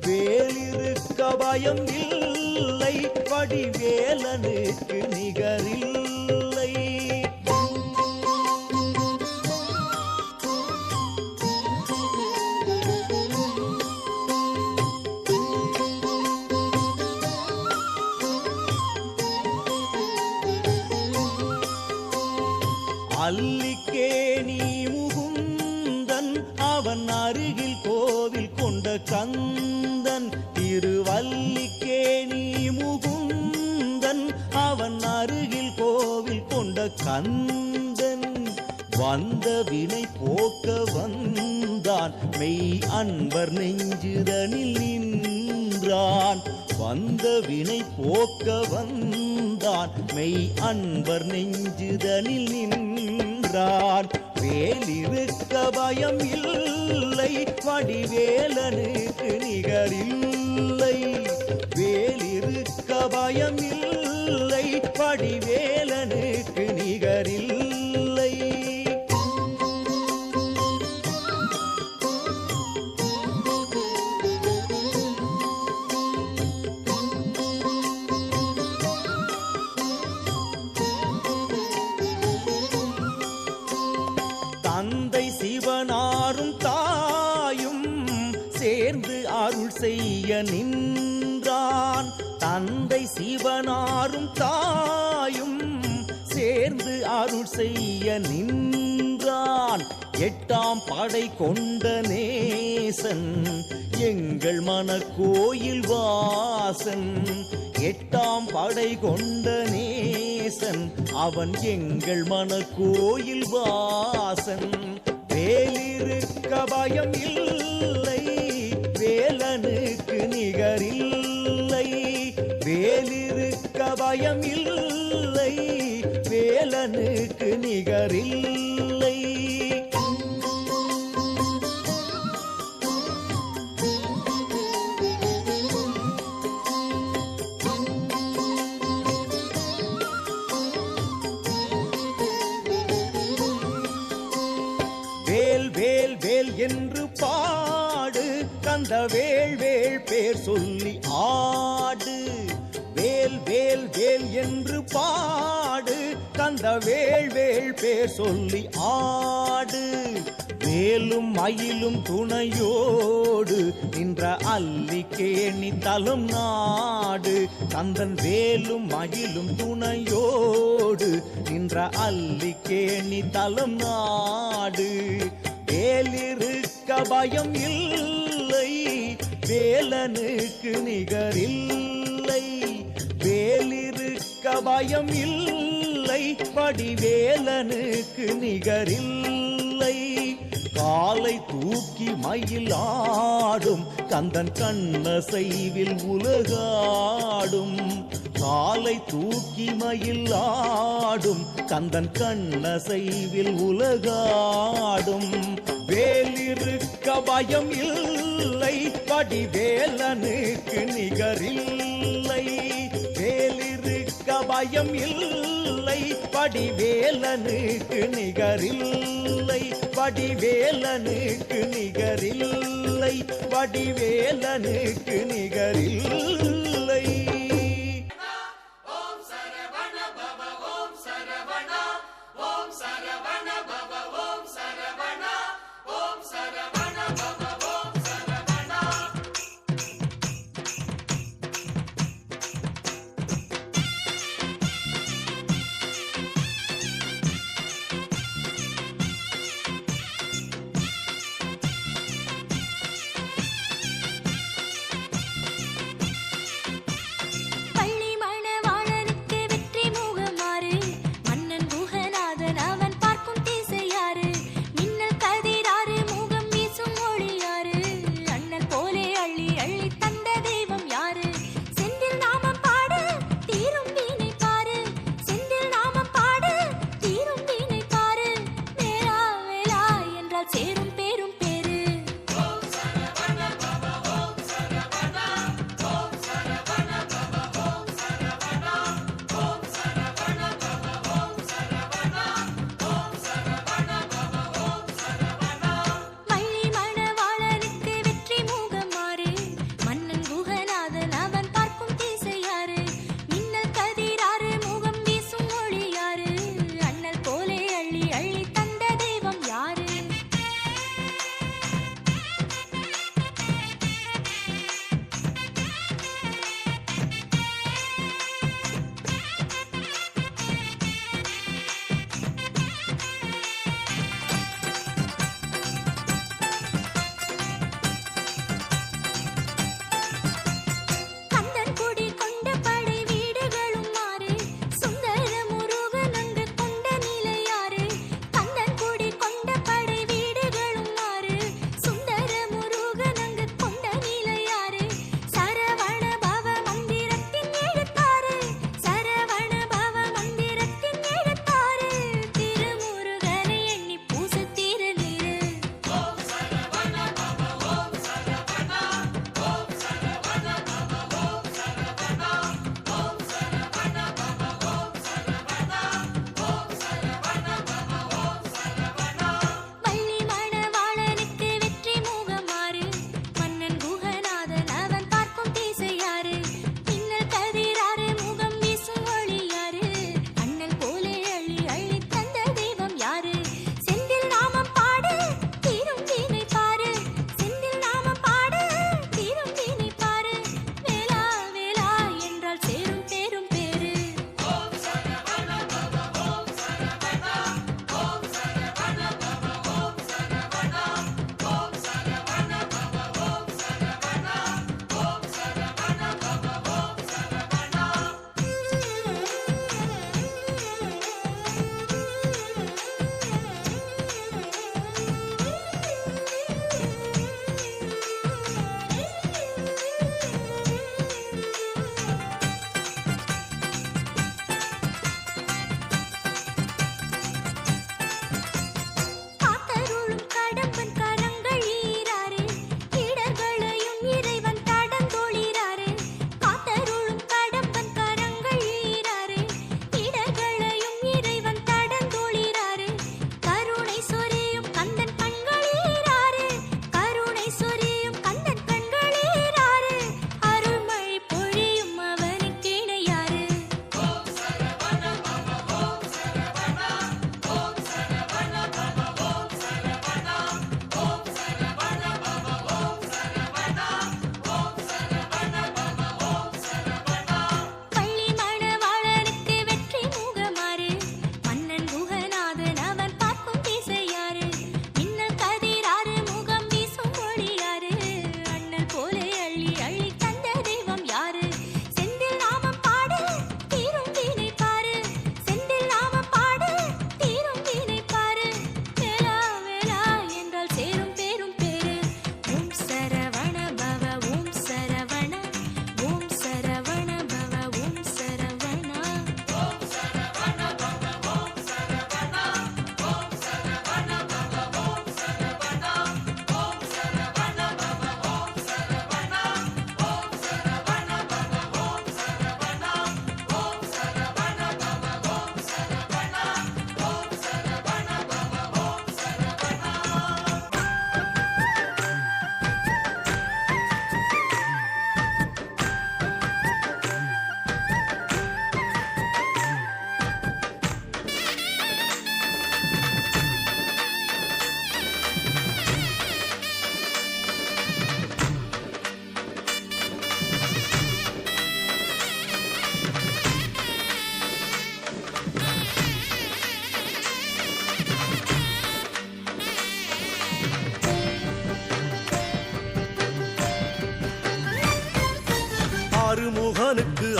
வேலிருக்க பயமில்லை வடிவேலனுக்கு நிகரில்லை அல்லிக்கேணி முகுந்தன் அவன் அருகில் கோவில் கொண்ட கந்தன் திருவல்லிக்கேணி முகுந்தன் அவன் அருகில் கோவில் கொண்ட கந்தன் வந்த வினை போக்க வந்தான் மெய் அன்பர் நெஞ்சுதனில் நின்றான் வந்த வினை போக்க வந்தான் மெய் அன்பர் நெஞ்சுதனில் நின்றான் வேலிருக்க பயம் இல்லை வடிவேலனுக்கு நிகரில்லை வேலிருக்க பயம் இல்லை வடிவேலனுக்கு நிகரில்லை தந்தை சிவனாரும் தாயும் சேர்ந்து அருள் செய்ய நின்றான் தந்தை சிவனாரும் தாயும் சேர்ந்து அருள் செய்ய நின்றான் எட்டாம் படை கொண்ட நேசன் எங்கள் மனக்கோயில் வாசன் எட்டாம் படை கொண்ட நேசன் அவன் எங்கள் மனக்கோயில் வாசன் வேலிருக்க பயம் இல்லை வேலனுக்கு நிகரில்லை வேலிருக்க பயம் இல்லை வேலனுக்கு நிகரில்லை வேல் வேல் வேல் என்று பாடு கந்த வேள் வேள் பேர் சொல்லி ஆடு வேல் வேல் வேல் என்று பாடு கந்த வேள் வேள் பேர் சொல்லி ஆடு வேலும் மயிலும் துணையோடு நின்ற அல்லிக்கேணி தலம் நாடு கந்தன் வேலும் மயிலும் துணையோடு நின்ற அல்லிக்கேணி தலம் நாடு வேலிருக்க பயம் இல்லை வேலனுக்கு நிகரில்லை வேலிருக்க பயம் இல்லை வடிவேலனுக்கு நிகரில்லை காலை தூக்கி மயிலாடும் கந்தன் கண்ண செய்வில் உலகாடும் காலை தூக்கி மயிலாடும் கந்தன் கண்ண செய்வில் உலகாடும் வேலிருக்க பயம் இல்லை வடிவேலனுக்கு நிகரில்லை வேலிருக்க பயம் இல்லை வடிவேலனுக்கு நிகரில்லை வடிவேலனுக்கு நிகரில்லை வடிவேலனுக்கு நிகரில்லை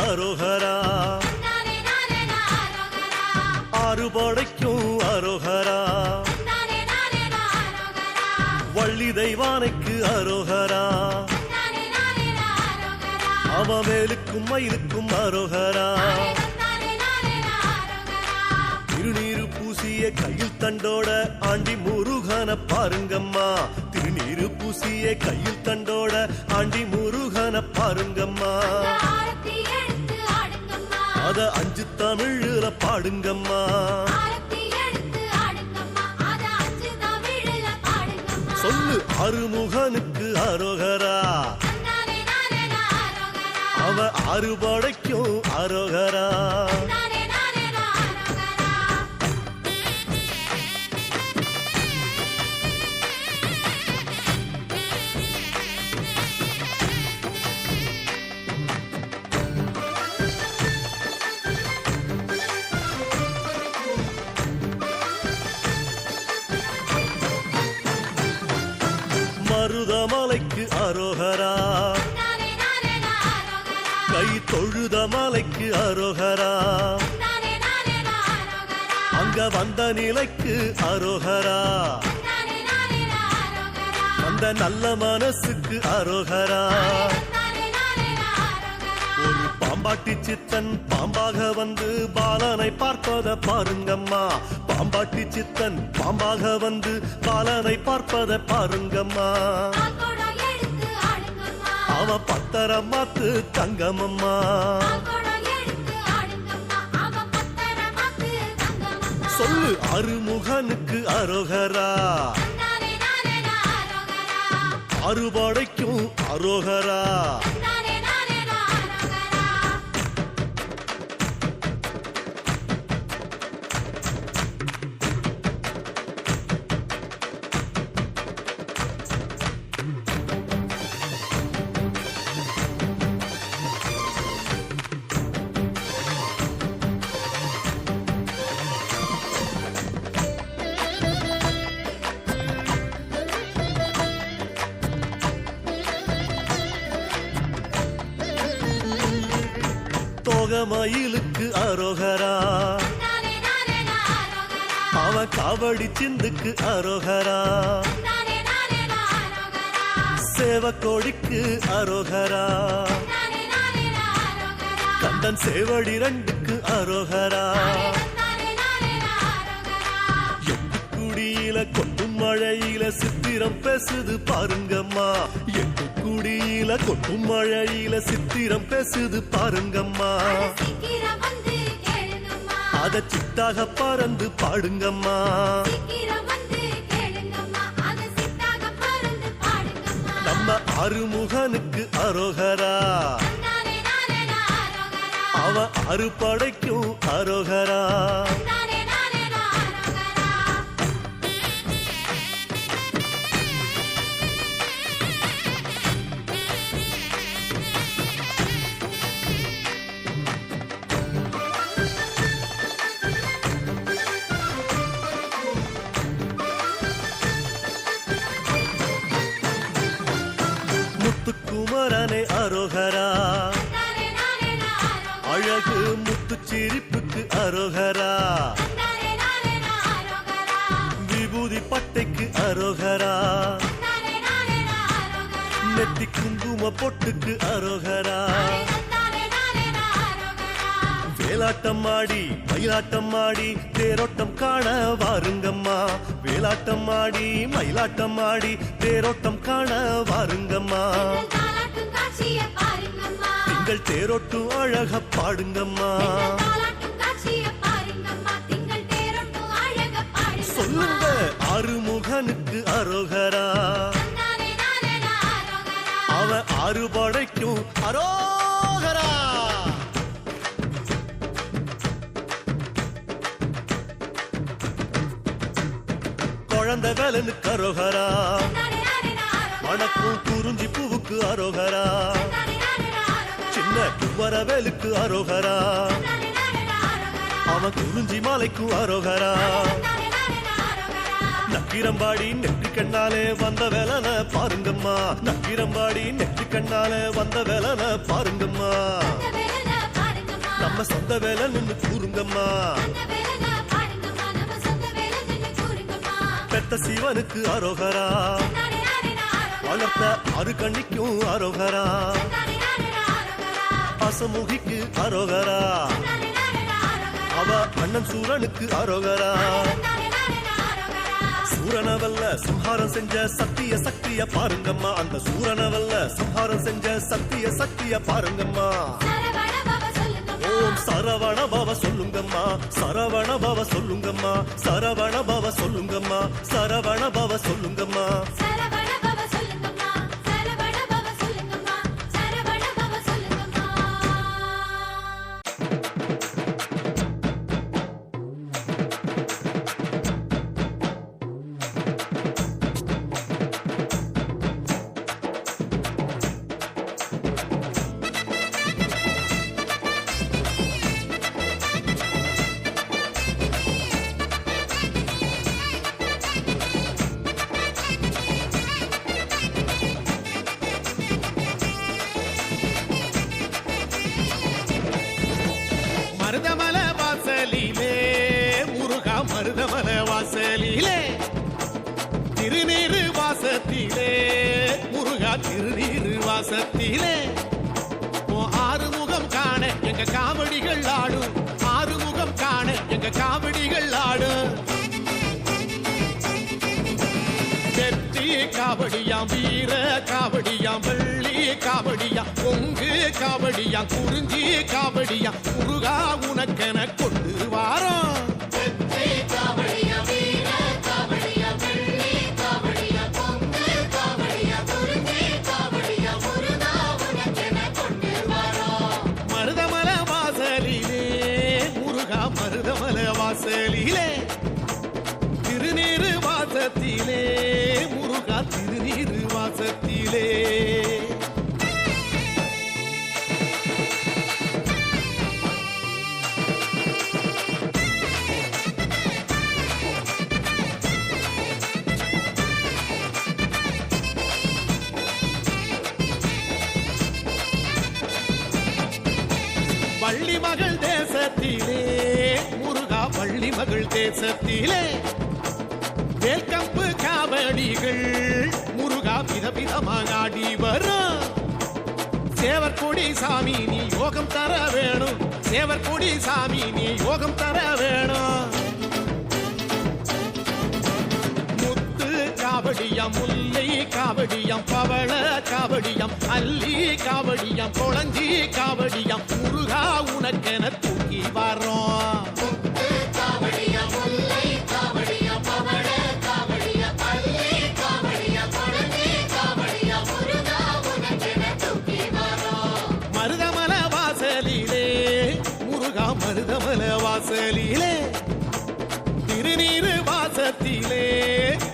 அரோகரா, ஆறுபடைக்கும் அரோகரா, வள்ளி தெய்வானைக்கு அரோகரா, அவன் மேலுக்கும் மயிலுக்கும் அரோகரா, திருநீரு பூசிய கையில் தண்டோட ஆண்டி முருகன பாருங்கம்மா, திருநீரு பூசிய கையில் தண்டோட ஆண்டி முருகன பாருங்கம்மா, அத 5 தமிழ்ல பாடுங்கம்மா, சொல்லு அருமுகனுக்கு அரோகரா, அவ அறுபடைக்கும் அரோகரா. மருதமலைக்கு அரோகரா, கை தொழுத மலைக்கு அரோகரா, அங்க வந்த நிலைக்கு அரோகரா, அந்த நல்ல மனசுக்கு அரோகரா. ஒரு பாம்பாட்டி சித்தன் பாம்பாக வந்து பாலனை பார்ப்பத பாருங்கம்மா, பாம்பாட்டி சித்தன் பாம்பாக வந்து பாலனை பார்ப்பத பாருங்கம்மா, அவன் பத்தரமாத்து தங்கமம்மா, சொல்லு அருமுகனுக்கு அரோகரா, அறுபடைக்கும் அரோகரா. மயிலுக்கு அரோகரா, அவன் காவடி சிந்துக்கு அரோகரா, சேவக்கோடிக்கு அரோகரா, கந்தன் சேவடி 2க்கு அரோகரா, குடியில கொட்டும் மழையில சித்திரம் பேசுது பாருங்கம்மா, எங்க குடியில கொட்டும் மழையில சித்திரம் பேசுது பாருங்கம்மா, அத சித்தாக பறந்து பாடுங்கம்மா, நம்ம அருமுகனுக்கு அரோகரா, அவ அறுபடைக்கும் அரோகரா. முத்துக்குமரனே அரோகரா, அழகு முத்து சிரிப்புக்கு அரோகரா, விபூதி பட்டைக்கு அரோகரா, நெத்தி குங்கும பொட்டுக்கு அரோகரா, வேலாட்டம் ஆடி மயிலாட்டம் ஆடி தேரோட்டம் காண வாருங்கம்மா, வேலாட்டம் ஆடி மயிலாட்டம் ஆடி தேரோட்டம் காண வாருங்கம்மா, திங்கள் தேரோட்டும் அழக பாடுங்கம்மா, சொல்லுங்க அருமுகனுக்கு அரோகரா, அவன் அறுபடைக்கும் அரோகரா. குழந்த வேலனுக்கு அரோகரா, மணக்கும் குறிஞ்சி பூவுக்கு அரோகரா, சின்ன குவரவேலுக்கு அரோகரா, அவன் குறிஞ்சி மாலைக்கு அரோகரா, நக்கிரம்பாடி நெற்றி கண்ணாலே வந்த வேலன பாருங்கம்மா, நக்கிரம்பாடி நெற்றி கண்ணாலே வந்த வேலன பாருங்கம்மா, நம்ம சொந்த வேலை நின்னு கூறுங்கம்மா பெத்த சிவனுக்கு அரோகரா வளர்த்த அரு கண்ணிக்கும் அரோகரா அசமுகிக்கு அரோகரா அவ அண்ணன் சூரனுக்கு அரோகரா சூரனவல்ல சம்ஹாரம் செஞ்ச சத்திய சக்திய பாருங்கம்மா அந்த சூரனவல்ல சம்ஹாரம் செஞ்ச சத்திய சக்திய பாருங்கம்மா ஓம் சரவண பவ சொல்லுங்கம்மா சரவண பவ சொல்லுங்கம்மா சரவண பவ சொல்லுங்கம்மா சரவண பவ சொல்லுங்கம்மா மருதமல வாசலிலே முருகா மருதமல வாசலிலே திருநீரு வாசத்திலே முருகா திருநீரு வாசத்திலே ஆறுமுகம் காண எங்க காவடிகள் ஆடும் ஆறுமுகம் காண எங்க காவடிகள் ஆடும் வெற்றி காவடியாம் வீர காவடியாம் வெள்ளி காவடியாம் பொங்கு காவடியாம் குறிஞ்சி காவடியாம் முருகா உனக்கென கொண்டு வாரோம் மருதமல வாசலிலே முருகா மருதமல வாசலிலே திருநீரு வாசத்திலே முருகா திருநீரு வாசத்திலே வள்ளி மகள் தேசத்திலே முருகா வள்ளி மகள் தேசத்திலே வேல்கம்பு காவடிகள் முருகா விதவிதமாக ஆடி வரும் சேவற்கொடி சாமி நீ யோகம் தர வேணும் சேவற்கொடி சாமி நீ யோகம் தர வேணும் முத்து காவடியாம் முல்லை காவடியாம் பவள காவடியாம் அல்லி காவடியாம் கொளஞ்சி காவடியாம் முருகா உனக்கென தூக்கி வரோம் மருதமல வாசலிலே முருகா மருதமல வாசலிலே திருநீரு வாசத்திலே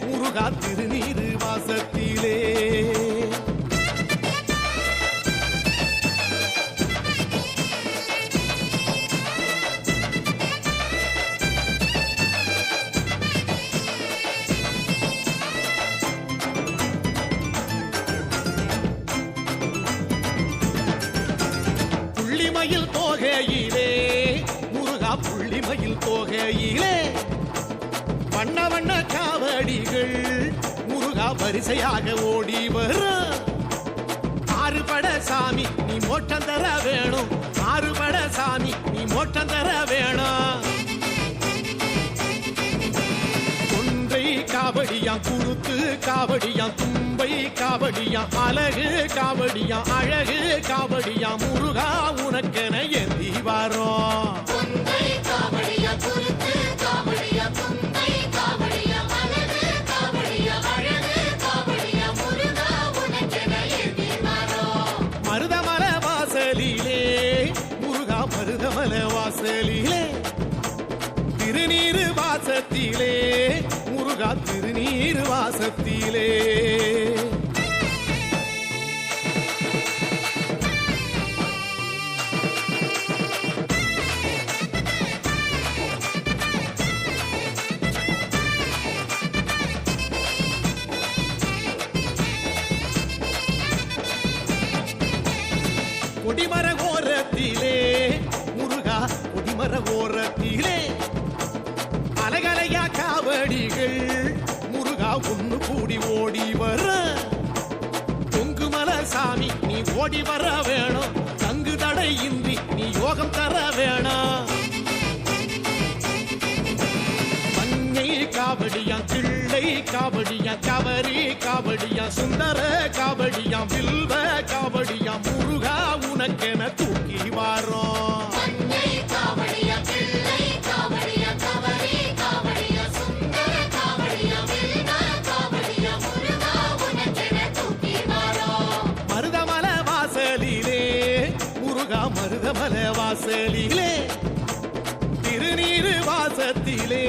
முருகா திருநீரு வாசத்திலே புள்ளிமயில் தோகையிலே முருகா புள்ளிமயில் தோகையிலே வண்ண வண்ண காவடிகள் முருகா வரிசையாக ஓடி வரும் ஆறுபட சாமி நீ மோட்டம் தர வேணும் ஆறுபட சாமி நீ மோட்டம் தர வேணும் கொன்றை காவடியாம் குருத்து காவடியாம் தும்பை காவடியாம் அழகு காவடியாம் அழகு காவடியாம் முருகா உனக்கென ஏந்தி வாரோம் மருதமல வாசலிலே முருகா மருதமல வாசலிலே திருநீரு வாசத்திலே முருகா திருநீரு வாசத்திலே கொடிமர ஓரத்திலே முருகா காவடியா கவரி காவடியா சுந்தர காவடியா வில்வ காவடியா முருகா உனக்கென தூக்கி வாரோம் மருதமலை வாசலிலே முருகா மருதமலை வாசலிலே திருநீரு வாசத்திலே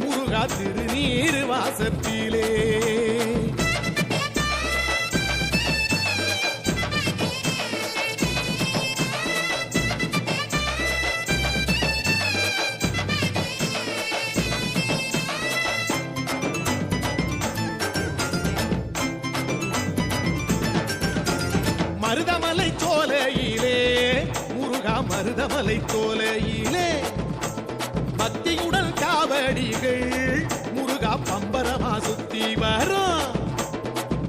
முருகா திருநீரு வாசத்திலே மருதமலை சோலையிலே முருகா மருதமலை சோலையிலே பக்தியுடன் காவடிகள் முருகா பம்பரமா சுத்தி வரும்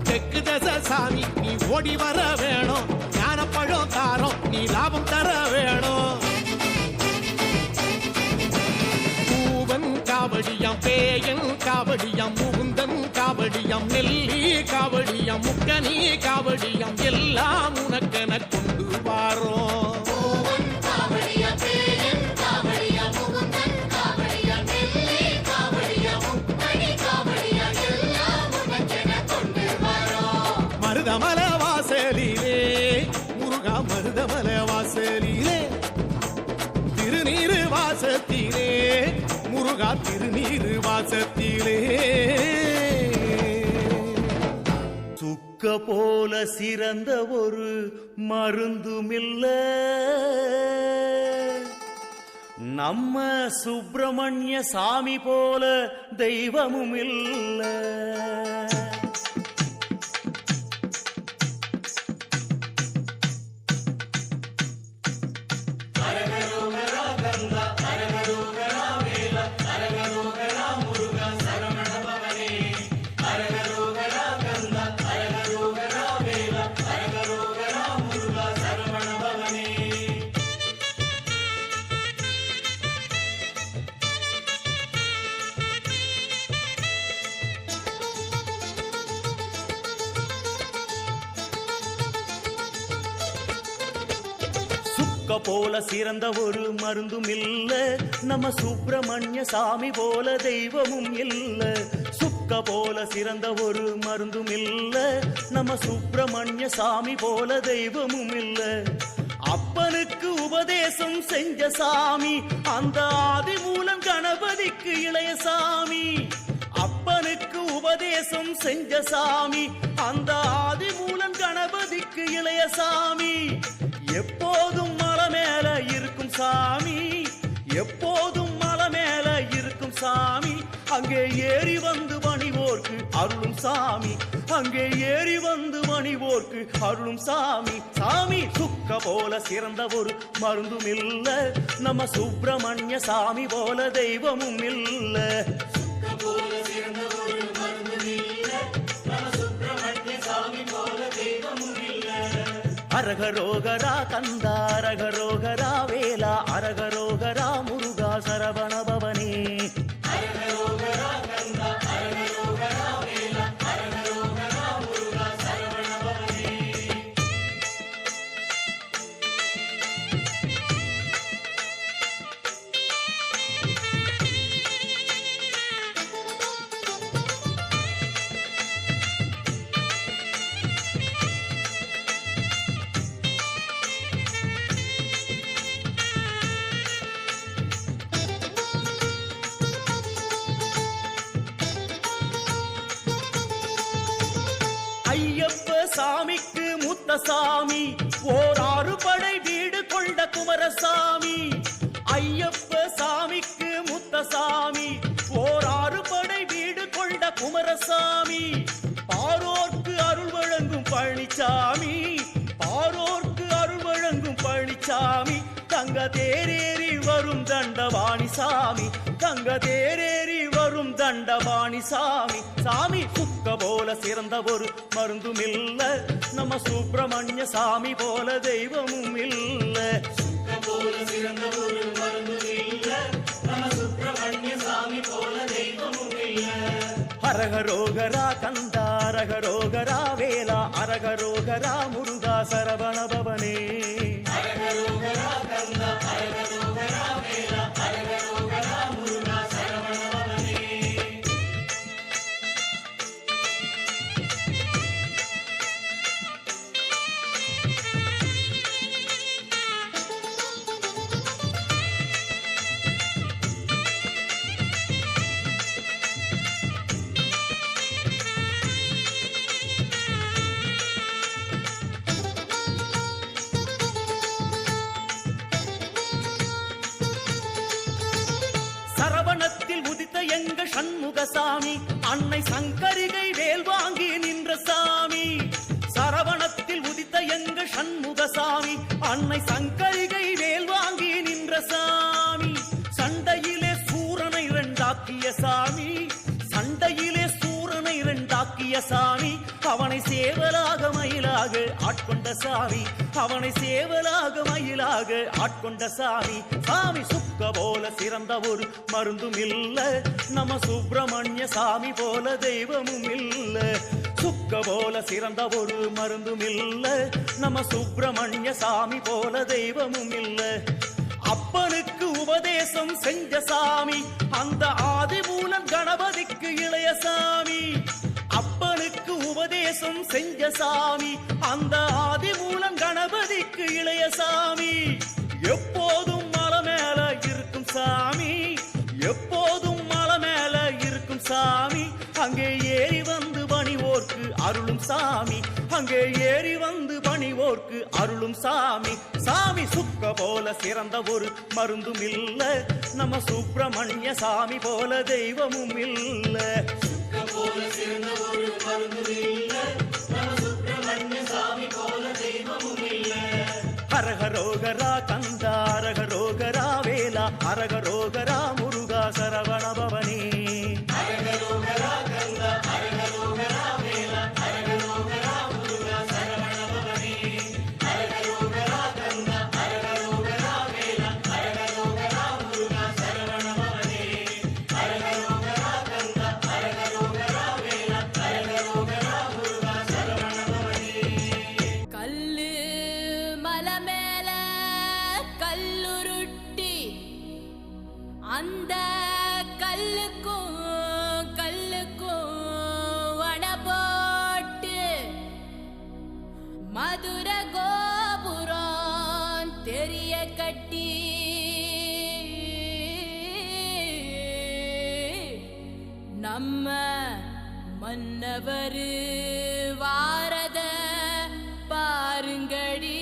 தெற்கு தச சாமி நீ ஓடி வர வேணும் ஞானப்பழம் தாரம் நீ லாபம் தர வேணும் பூவன் காவடியாம் பேயன் காவடியாம் முகுந்தன் காவடியாம் நெல்லி காவடியாம் முக்கனி காவடியாம் எல்லாம் உனக்கென கொண்டு வாரோம் மருதமல வாசலிலே முருகா மருதமல வாசலிலே திருநீரு வாசத்திலே முருகா திருநீரு வாசத்திலே சுக்க போல சிறந்த ஒரு மருந்துமில்ல நம்ம சுப்பிரமணிய சாமி போல தெய்வமும் இல்ல போல சிறந்த ஒரு மருந்தும் இல்ல நம்ம சுப்பிரமணிய சாமி போல தெய்வமும் இல்ல சுக்க போல சிறந்த ஒரு மருந்தும் இல்ல நம்ம சுப்பிரமணிய சாமி போல தெய்வமும் இல்ல அப்பனுக்கு உபதேசம் செஞ்ச சாமி அந்த ஆதி மூலம் கணபதிக்கு இளைய சாமி அப்பனுக்கு உபதேசம் செஞ்ச சாமி அந்த ஆதி மூலம் கணபதிக்கு இளைய சாமி எப்போதும் மலை மேல இருக்கும் சாமி எப்போதும் மலை மேல இருக்கும் சாமி அங்கே ஏறி வந்து பணிவோர்க்கு அருளும் சாமி அங்கே ஏறி வந்து பணிவோர்க்கு அருளும் சாமி சாமி சுக்க போல சிறந்த ஒரு மருந்தும் இல்ல நம்ம சுப்பிரமணிய சாமி போல தெய்வமும் இல்ல அரகரோகரா கந்தா அரகரோகரா வேலா அரகரோகரா முருகா சரவண பவனே சாமிக்கு மூத்த சாமி ஓர் 6 படை வீடு கொண்ட குமரசாமி ஐயப்ப சாமிக்கு மூத்த சாமி ஓர் 6 படை வீடு கொண்ட குமரசாமி பாரோர்க்கு அருள் வழங்கும் பழனிசாமி பாரோர்க்கு அருள் வழங்கும் பழனிசாமி தங்க தேரேறி வரும் தண்டவாணி சாமி தங்க தேரேறி வரும் தண்டவாணி சாமி சாமி சுக்க போல சிறந்த ஒரு மருந்தும் இல்ல நம்ம சுப்பிரமணிய சாமி போல தெய்வமும் இல்ல சுக்க போல சிறந்த ஒரு மருந்தும் இல்ல நம்ம சுப்பிரமணிய சாமி போல தெய்வமும் இல்ல ஹரஹர அரகரோகரா கந்தா அரகரோகரா வேலா அரகரோகரா முருகா சரவண பவனே. சரவணத்தில் உதித்த எங்க சண்முகசாமி அன்னை சங்கரிகை வேல் வாங்கி நின்ற சாமி. சரவணத்தில் உதித்த எங்க சண்முகசாமி அன்னை சங்கரிகை வேல் வாங்கி நின்ற சாமி. சண்டையிலே சூரனை இரண்டாக்கிய சாமி, சண்டையிலே சூரனை இரண்டாக்கிய சாமி. அவனை சேவலாக மயிலாக ஆட்கொண்ட சாமி, அவனை சேவலாக மயிலாக ஆட்கொண்ட சாமி. சாமி சுக்க போல சிறந்த ஒரு மருந்தும் இல்ல, நம்ம சுப்பிரமணிய சாமி போல தெய்வமும் இல்ல. சுக்க போல சிறந்த ஒரு மருந்தும் இல்ல, நம்ம சுப்பிரமணிய சாமி போல தெய்வமும் இல்ல. அப்பனுக்கு உபதேசம் செஞ்ச சாமி அந்த ஆதிமூலம் கணபதிக்கு இளைய சாமி. அப்பனுக்கு உபதேசம் செஞ்ச சாமி அந்த ஆதிமூலம் கணபதிக்கு இளைய சாமி. எப்போதும் மலை மேல இருக்கும் சாமி, எப்போதும் மலை மேல இருக்கும் சாமி. அங்கே ஏறி வந்து பணிவோர்க்கு அருளும் சாமி, அங்கே ஏறி வந்து பணிவோர்க்கு அருளும் சாமி. சாமி சுக்க போல சிறந்த ஒரு மருந்தும் இல்ல, நம்ம சுப்பிரமணிய சாமி போல தெய்வமும் இல்ல. அரகரோகரா கந்தா அரகரோகரா வேலா அரகரோகரா முருகா சரவண பவனே. கல்லு மலை மேல கல்லுருட்டி அந்த கல்லுக்கும் வட போட்டு மதுர கோபுரம் தெரிய கட்டி நம்ம மன்னவர் வாரத பாருங்கடி.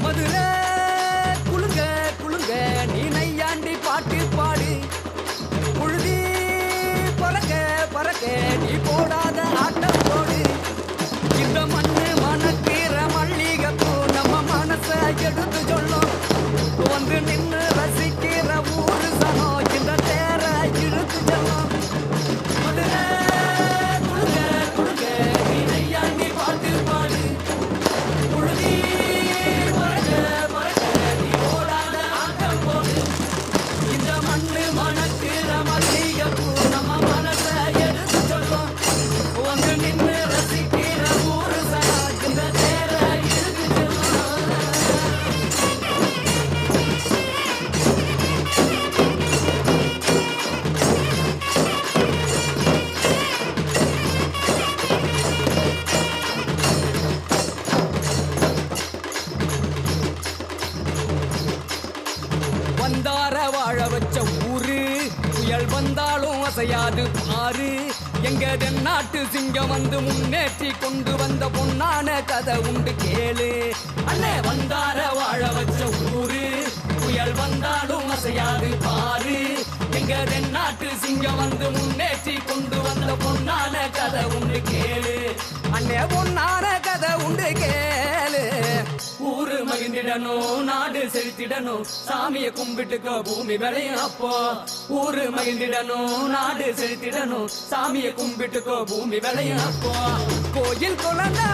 மதுரை குளுங்க குளுங்க நீ நையாண்டி பாட்டு பாடு. புழுதி பறக்க பறக்க நீ போடாத ஆட்டம் போடு. இந்த மண்ணு மணக்கிற மல்லிகைப்பூ நம்ம மனச எடுத்து சொல்லும். வந்து நின்று ரசிக்கிற ஊரு சனம் இந்த தேர இழுத்து செல்லும். மதுரை குளுங்க குளுங்க நீ நையாண்டி பாட்டு பாடு. புழுதி பறக்க பறக்க நீ போடாத ஆட்டம் போடு. இந்த மண்ணு மணக்கிற மல்லிகைப்பூ நம்ம மனச எடுத்து சொல்லும். வந்து நின்று ரசிக்கிற ஊரு சனம் இந்த தேர இழுத்து செல்லும். வந்தார வாழ வச்ச ஊரு புயல் வந்தாலும் அசையாது பாரு. எங்க தென்னாட்டு சிங்கம் வந்து முன்னேற்றி கொண்டு வந்த பொன்னான கதை உண்டு கேளு. அண்ணே வந்தார வாழ வச்ச ஊரு புயல் வந்தாலும் அசையாது பாரு. எங்க தென்னாட்டு சிங்கம் வந்து முன்னேற்றி கொண்டு வந்த பொன்னான கதை உண்டு கேளு. அண்ணே பொன்னான கதை உண்டு கேளு. ஊரு மகிழ்ந்திடணும் நாடு செழித்திடணும் சாமியை கும்பிட்டுக்கோ பூமி விளையும் அப்போ. ஊரு மகிழ்ந்திடணும் நாடு செழித்திடணும் சாமியை கும்பிட்டுக்கோ பூமி விளையும் அப்போ. கோயில் குழந்தா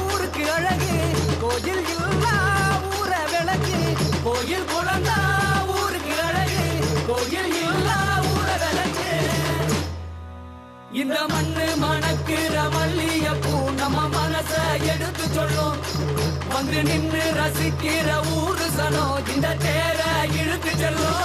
ஊரு ஊருக்கு அழகு கோயில் இல்லா ஊர விளக்கு கோயில் குழந்தா ஊருக்கு அழகு கோயில் இல்லா ஊர விளக்கு இந்த மண்ணு மணக்குற மல்லியப்பூ நம்ம மனச எடுத்து சொல்லும் வந்து நின்று ரசிக்கிற ஊரு சனம் இந்த தேர இழுத்து செல்லும்